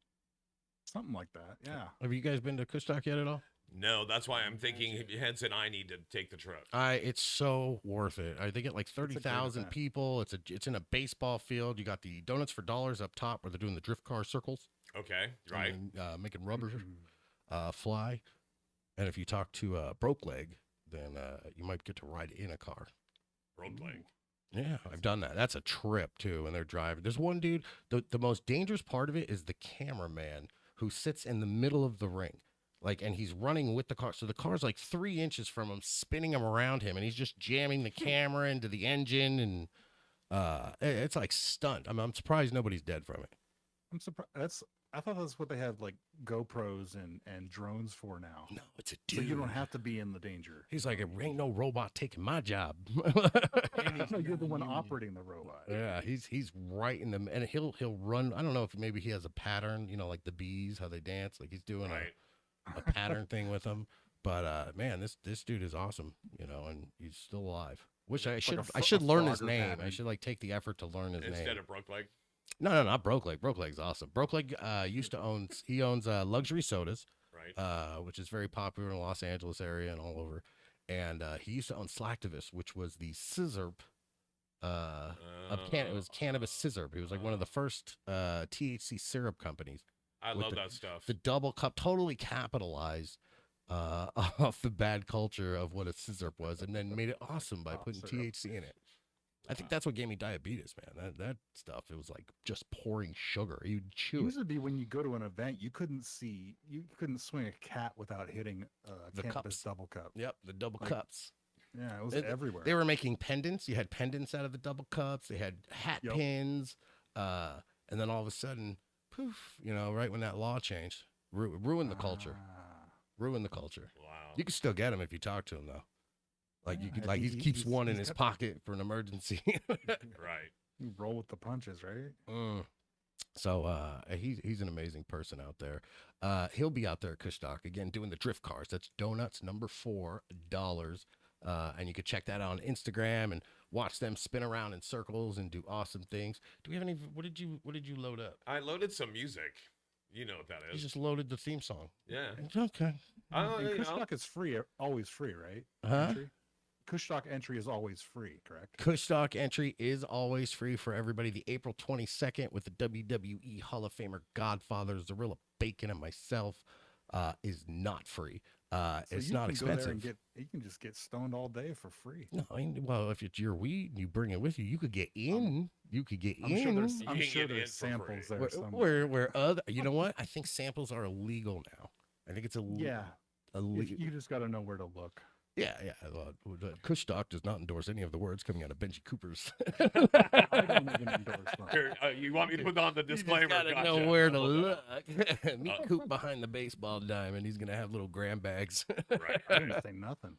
Something like that, yeah. Have you guys been to Kushstock yet at all? No, that's why I'm thinking Hens and I need to take the trip. It's so worth it. They get like 30,000 people. It's in a baseball field. You got the Donuts for Dollars up top where they're doing the drift car circles. Okay, right. And, making rubber fly. And if you talk to Broke Leg, then you might get to ride in a car. Broke Leg. Yeah, I've done that. That's a trip too. And they're driving. There's one dude. The most dangerous part of it is the cameraman who sits in the middle of the ring. And he's running with the car. So the car's like 3 inches from him, spinning him around him. And he's just jamming the camera into the engine. And it's like stunt. I'm surprised nobody's dead from it. I'm surprised. I thought that's what they have like GoPros and drones for now. No, it's a dude. So you don't have to be in the danger. He's like, it ain't no robot taking my job. No, you're the one operating the robot. Yeah, he's right in the, and he'll run. I don't know if maybe he has a pattern, like the bees, how they dance. Like he's doing a pattern thing with him. But man, this dude is awesome, you know, and he's still alive. Wish I should I should learn his name. I should like take the effort to learn his name instead of Broke Leg. No, not Broke Leg. Broke Leg's awesome. Broke Leg used to own. He owns Luxury Sodas, right? Which is very popular in the Los Angeles area and all over. And he used to own Slacktivist, which was the scissor it was cannabis scissor. It was like one of the first THC syrup companies. I love that stuff. The double cup totally capitalized off the bad culture of what a scissor was, and then made it awesome by putting THC in it. I think that's what gave me diabetes, man. That stuff, it was like just pouring sugar. You'd chew it. Used to be when you go to an event, you couldn't swing a cat without hitting The cannabis cups. double cup. Yep, the double cups. Yeah, it was everywhere. They were making pendants. You had pendants out of the double cups. They had hat pins. And then all of a sudden, poof, you know, right when that law changed, ruined the culture. Ruined the culture. Wow. You can still get him if you talk to him, though. Like you could, like he keeps one in his pocket for an emergency. Right. You roll with the punches, right? So he's an amazing person out there. He'll be out there at Kushstock again doing the drift cars. That's donuts number $4. And you can check that out on Instagram and watch them spin around in circles and do awesome things. Do we have any? What did you load up? I loaded some music. You know what that is. You just loaded the theme song. Yeah. Okay. Kushstock is free, always free, right? Huh? Kushstock entry is always free, correct? Kushstock entry is always free for everybody. The April 22nd with the WWE Hall of Famer Godfather, Zarilla Bacon, and myself is not free. So it's not expensive. You can just get stoned all day for free. No, well, if it's your weed and you bring it with you, you could get in. You could get I'm in. sure there's samples there somewhere. Where other, you know what? I think samples are illegal now. I think it's illegal. You just got to know where to look. Yeah. Kushstock does not endorse any of the words coming out of Benji Cooper's. I don't even endorse them. Here, you want me to put on the disclaimer? You gotta know where to look. Meet Coop behind the baseball diamond. He's gonna have little gram bags. Right. I didn't say nothing.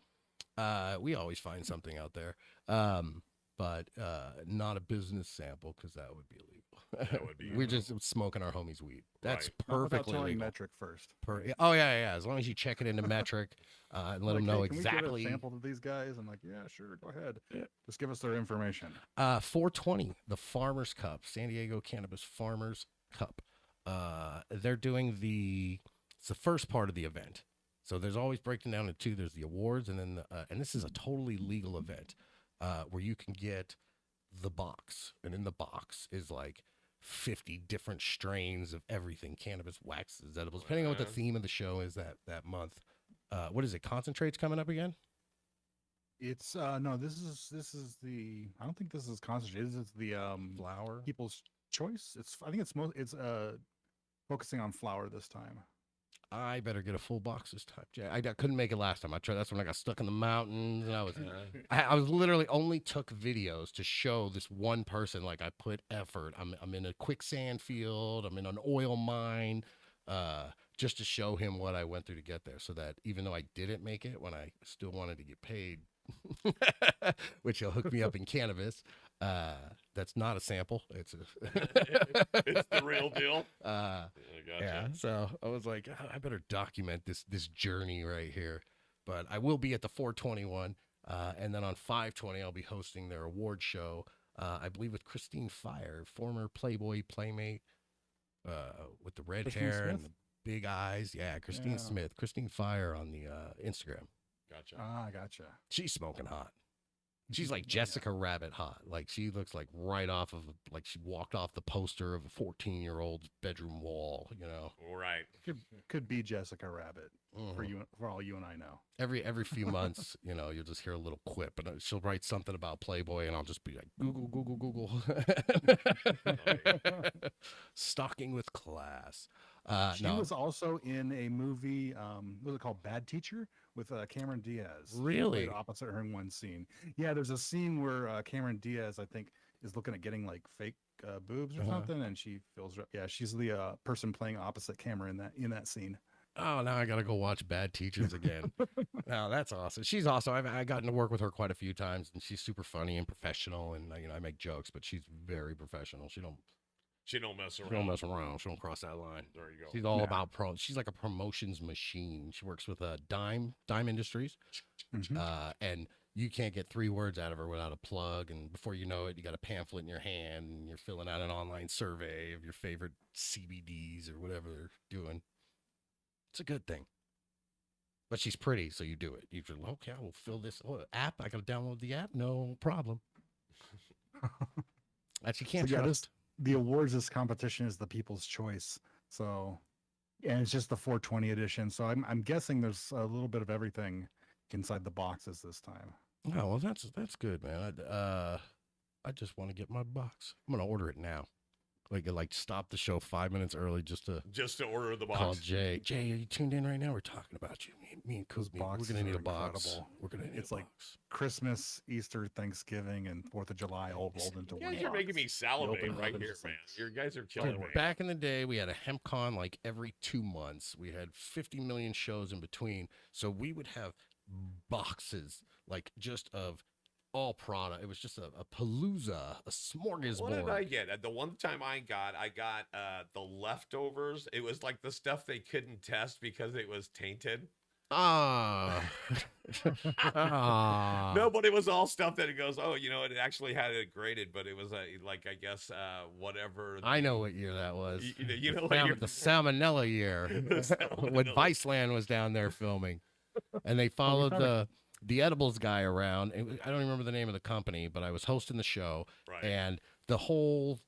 We always find something out there, but not a business sample because that would be illegal. That would be. We're just smoking our homies' weed. That's Not without perfectly telling legal. metric first. Oh yeah. As long as you check it into metric and let them know Can we exactly. give a sample to these guys? I'm like, yeah, sure, go ahead. Yeah. Just give us their information. 420, the Farmers Cup, San Diego Cannabis Farmers Cup. They're doing it's the first part of the event. So there's always breaking down into two. There's the awards, and then and this is a totally legal event where you can get the box, and in the box is like 50 different strains of everything: cannabis, waxes, edibles, depending on what the theme of the show is that month. What is it? Concentrates coming up again? It's no, this is the, I don't think this is concentrated. This is the Flower. People's Choice. I think it's focusing on flower this time. I better get a full box this time. I couldn't make it last time. I tried. That's when I got stuck in the mountains, and I was literally only took videos to show this one person. Like, I put effort. I'm in a quicksand field. I'm in an oil mine, just to show him what I went through to get there. So that even though I didn't make it, when I still wanted to get paid, which he'll hook me up in cannabis. That's not a sample. It's it's the real deal. Gotcha. Yeah. So I was like, oh, I better document this journey right here. But I will be at the 421, and then on 520 I'll be hosting their award show. I believe with Christine Fire, former Playboy Playmate, with the red hair and the big eyes. Yeah, Christine Smith, Christine Fire on the Instagram. Gotcha. Gotcha. She's smoking hot. She's like Jessica Rabbit hot. Like, she looks like right off of, like she walked off the poster of a 14-year-old's bedroom wall, you know? Right. Could be Jessica Rabbit for all you and I know. Every few months, you know, you'll just hear a little quip, and she'll write something about Playboy, and I'll just be like, Google. Stalking with class. She was also in a movie, what was it called? Bad Teacher, with Cameron Diaz. Really? Right opposite her in one scene. Yeah, there's a scene where Cameron Diaz, I think, is looking at getting like fake boobs or something, and she feels, she's the person playing opposite Cameron in that scene. Oh, now I gotta go watch Bad Teachers again. Now that's awesome. She's awesome. I've gotten to work with her quite a few times, and she's super funny and professional. And I make jokes, but she's very professional. She don't She don't mess She around. don't mess around. She don't cross that line. There you go. She's all about She's like a promotions machine. She works with Dime Industries, and you can't get 3 words out of her without a plug. And before you know it, you got a pamphlet in your hand, and you're filling out an online survey of your favorite CBDs or whatever they're doing. It's a good thing. But she's pretty, so you do it. You feel, okay, I will fill this app. I got to download the app. No problem. That you can't trust. The awards, this competition is the People's Choice. So, and it's just the 420 edition. So I'm guessing there's a little bit of everything inside the boxes this time. Oh, well, that's good, man. I just want to get my box. I'm gonna order it now. Like stop the show 5 minutes early just to order the box. Call Jay. Jay, are you tuned in right now? We're talking about you. Me and Coop. We're gonna need a box. We're gonna need a like box. Christmas, Easter, Thanksgiving, and 4th of July all rolled into one. You're making me salivate right here, man. You guys are killing me. Back in the day, we had a HempCon like every 2 months. We had 50 million shows in between, so we would have boxes like just of all product. It was just a palooza, a smorgasbord. What did I get? The one time I got the leftovers. It was like the stuff they couldn't test because it was tainted. No, but it was all stuff that it goes, oh, it actually had it graded, but it was I guess whatever. I know what year that was. The Salmonella year when Viceland was down there filming, and they followed the edibles guy around. I don't remember the name of the company, but I was hosting the show, and the whole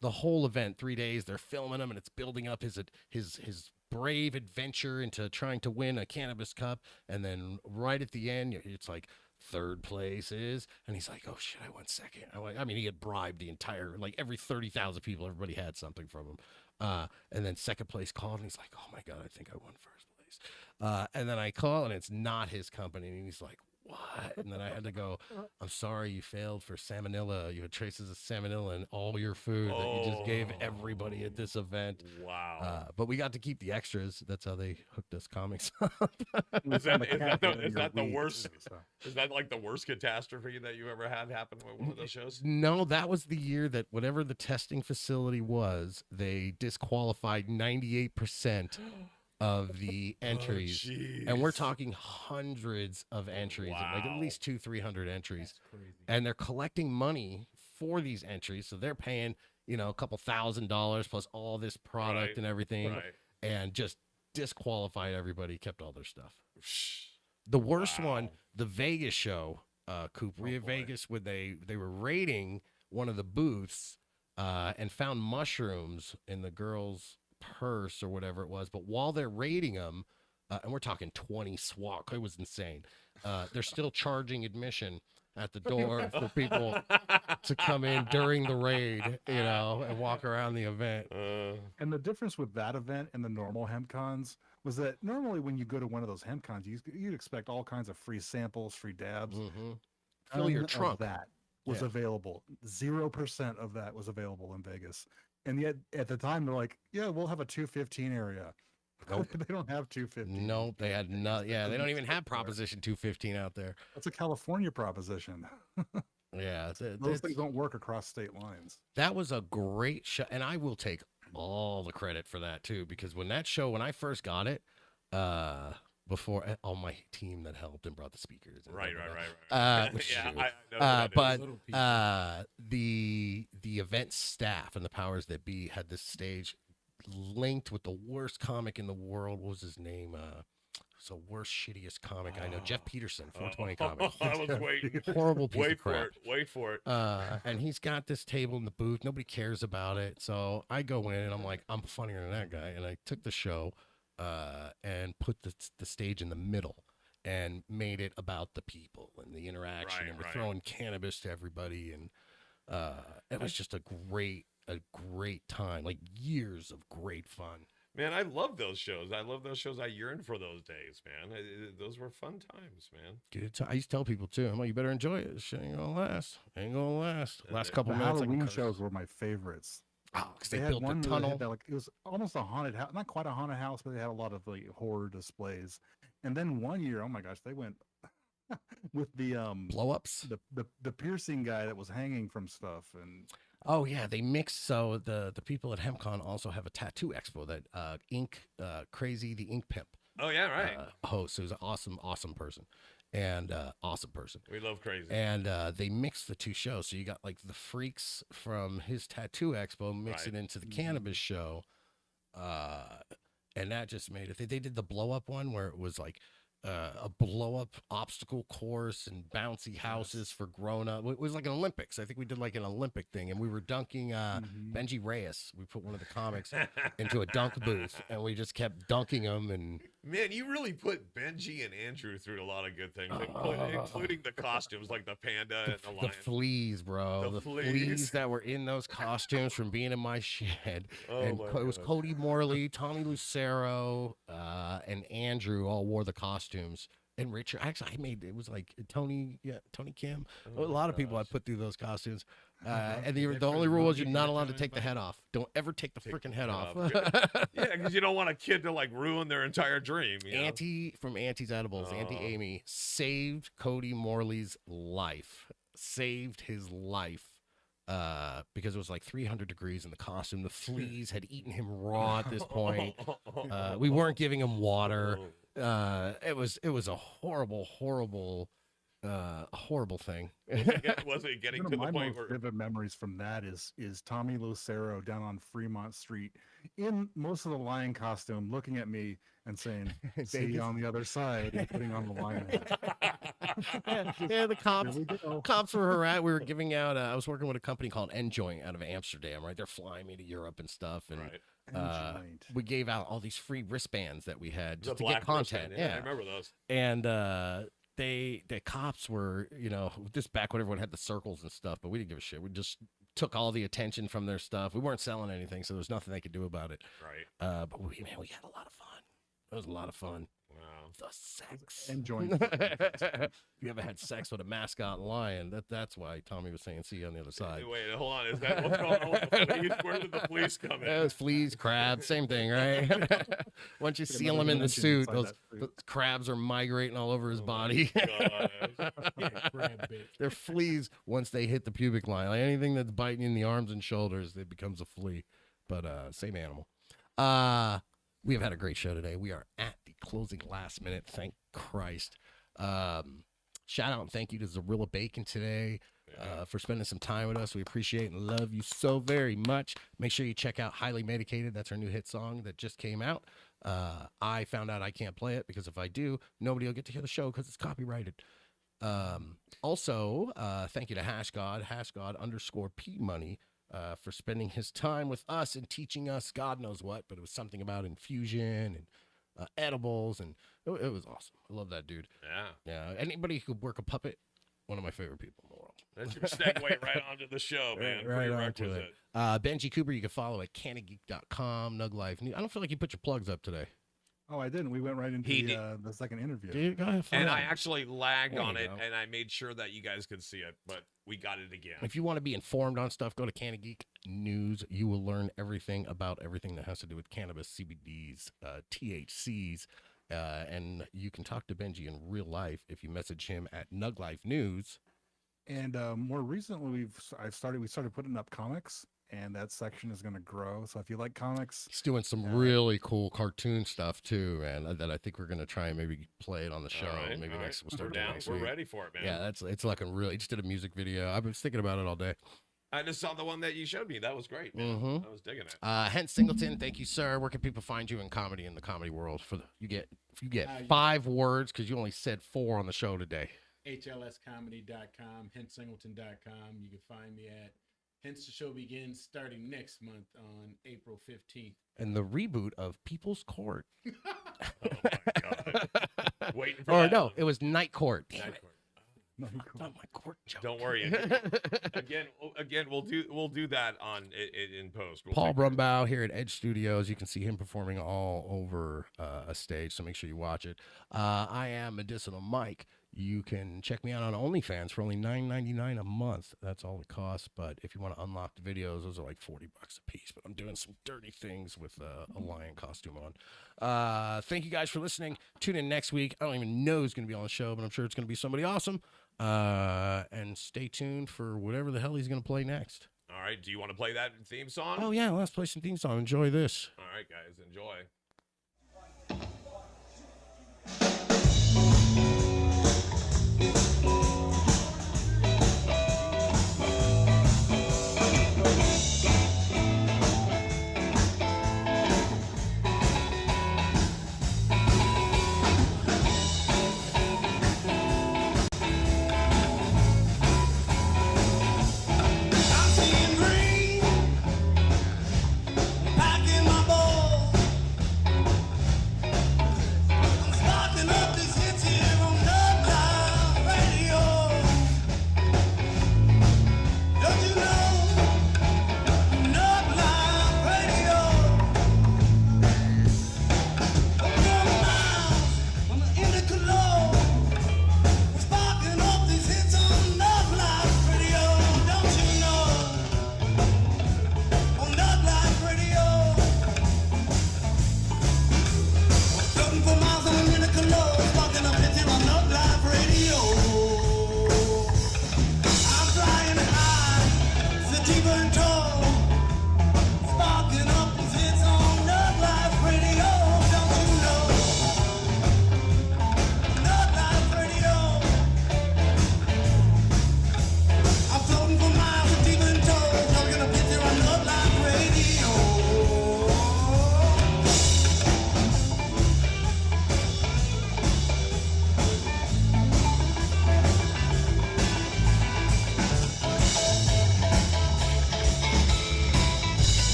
event, 3 days, they're filming him, and it's building up his brave adventure into trying to win a cannabis cup. And then right at the end, it's like 3rd place is, and he's like, oh shit, I won 2nd. I mean, he had bribed the entire, like every 30,000 people, everybody had something from him. And then 2nd place called, and he's like, oh my God, I think I won 1st place. And then I call, and it's not his company. And he's like, what? And then I had to go, I'm sorry, you failed for salmonella. You had traces of salmonella in all your food that you just gave everybody at this event. Wow. But we got to keep the extras. That's how they hooked us comics up. Is that the worst? Is that like the worst catastrophe that you ever had happen with one of those shows? No, that was the year that whatever the testing facility was, they disqualified 98% of the entries, and we're talking hundreds of entries, like at least 200-300 entries, and they're collecting money for these entries, so they're paying a couple $1,000 plus all this product and everything, and just disqualified everybody, kept all their stuff. The worst one, the Vegas show, Coop, Vegas, when they were raiding one of the booths and found mushrooms in the girls' purse or whatever it was, but while they're raiding them, and we're talking 20 SWAT, it was insane, they're still charging admission at the door for people to come in during the raid, and walk around the event. And the difference with that event and the normal HempCons was that normally when you go to one of those HempCons, you'd expect all kinds of free samples, free dabs. Fill your trunk. That was available. 0% of that was available in Vegas. And yet, at the time, they're like, "Yeah, we'll have a 215 area." Nope. They don't have 215. Nope, they had no. Yeah, they don't even have Proposition 215 out there. That's a California proposition. Yeah, those things don't work across state lines. That was a great show, and I will take all the credit for that too, because when I first got it, before all my team that helped and brought the speakers, and right. The event staff and the powers that be had this stage linked with the worst comic in the world. What was his name? It's the worst, shittiest comic I know. Jeff Peterson, 420 comic. I was waiting. Horrible piece of crap. Wait for it. And he's got this table in the booth. Nobody cares about it. So I go in and I'm like, I'm funnier than that guy. And I took the show and put the stage in the middle and made it about the people and the interaction. And we're throwing cannabis to everybody. And it was just a great time, like years of great fun. Man, I love those shows. I yearn for those days, man. Those were fun times, man. Good time. I used to tell people too, I'm like, you better enjoy it. This shit ain't gonna last. Last couple the minutes. Halloween shows were my favorites. Oh, because they built the tunnel. It was almost a haunted house, not quite a haunted house, but they had a lot of like horror displays. And then one year, oh my gosh, they went with the blow ups. The piercing guy that was hanging from stuff, and Oh yeah, they mix. So the people at HempCon also have a tattoo expo that Ink Crazy the Ink Pimp Oh yeah, right. hosts. Who's an awesome person, and awesome person. We love Crazy. And they mix the two shows. So you got like the freaks from his tattoo expo mix it into the cannabis show, and that just made it. They did the blow up one where it was like a blow up obstacle course and bouncy houses for grown up. It was like an Olympics. I think we did like an Olympic thing, and we were dunking Benji Reyes. We put one of the comics into a dunk booth, and we just kept dunking him. And man, you really put Benji and Andrew through a lot of good things, including the costumes like the panda and the lion. The fleas, bro. The fleas that were in those costumes from being in my shed. And it was Cody Morley, Tommy Lucero, and Andrew all wore the costumes. And Richard, actually, it was like Tony Kim. A lot of people I put through those costumes. And the only rule is you're not allowed to take the head off. Don't ever take the freaking head off. Yeah, because you don't want a kid to like ruin their entire dream. Auntie from Auntie's Edibles, Auntie Amy, saved Cody Morley's life. Saved his life. Because it was like 300 degrees in the costume. The fleas had eaten him raw at this point. We weren't giving him water. It was a horrible thing. Was it getting to the point most where vivid memories from that is Tommy Lucero down on Fremont Street in most of the lion costume, looking at me and saying, "See you on the other side," and putting on the lion hat. Yeah, the cops were we were giving out. I was working with a company called Enjoy out of Amsterdam. Right, they're flying me to Europe and stuff, and we gave out all these free wristbands that we had just to get content. Yeah, I remember those. And the cops were, just back when everyone had the circles and stuff, but we didn't give a shit. We just took all the attention from their stuff. We weren't selling anything, so there was nothing they could do about it. Right. But we had a lot of fun. It was a lot of fun. Wow. The sex. Enjoying. If you ever had sex with a mascot lion, that's why Tommy was saying, "See you on the other side." Wait, hold on. Is that what's going on with the fleas? Where did the fleas come in? It was fleas, crabs, same thing, right? Once you seal him in the suit, those crabs are migrating all over his body. They're fleas once they hit the pubic line. Like anything that's biting you in the arms and shoulders, it becomes a flea. But same animal. We have had a great show today. We are at the closing last minute. Thank Christ. Shout out and thank you to Zorilla Bacon today for spending some time with us. We appreciate and love you so very much. Make sure you check out Highly Medicated. That's our new hit song that just came out. I found out I can't play it because if I do, nobody will get to hear the show because it's copyrighted. Also, thank you to HashGod, _P Money. For spending his time with us and teaching us God knows what, but it was something about infusion and edibles, and it was awesome. I love that dude. Yeah. Anybody who could work a puppet, one of my favorite people in the world. That's your segue right onto the show, man. Right onto it. Benji Cooper, you can follow at cannageek.com, NugLife. I don't feel like you put your plugs up today. Oh, I didn't. We went right into the second interview. Dude, go ahead, and I actually lagged on it, and I made sure that you guys could see it, but we got it again. If you want to be informed on stuff, go to Canna Geek News. You will learn everything about everything that has to do with cannabis, CBDs, THCs, and you can talk to Benji in real life if you message him at NugLife News. And more recently, we started putting up comics. And that section is going to grow. So if you like comics, he's doing some really cool cartoon stuff too, man. That I think we're going to try and maybe play it on the show. Maybe next we'll start doing next week. We're ready for it, man. Yeah, it's looking really. He just did a music video. I've been thinking about it all day. I just saw the one that you showed me. That was great, man. I was digging it. Hence Singleton, thank you, sir. Where can people find you in the comedy world? You get 5 words because you only said 4 on the show today. HLScomedy.com, henssingleton.com. You can find me at Hence the show begins starting next month on April 15th. And the reboot of People's Court. Oh my God. Waiting for that. No, it was Night Court. Damn it. Not my court joke. Don't worry. Again, we'll do that in post. Paul Brumbaugh here at Edge Studios. You can see him performing all over a stage, so make sure you watch it. I am Medicinal Mike. You can check me out on OnlyFans for only $9.99 a month. That's all it costs. But if you want to unlock the videos, those are like $40 a piece. But I'm doing some dirty things with a lion costume on. Thank you guys for listening. Tune in next week. I don't even know who's going to be on the show, but I'm sure it's going to be somebody awesome. And stay tuned for whatever the hell he's going to play next. All right. Do you want to play that theme song? Oh yeah, let's play some theme song. Enjoy this. All right, guys, enjoy.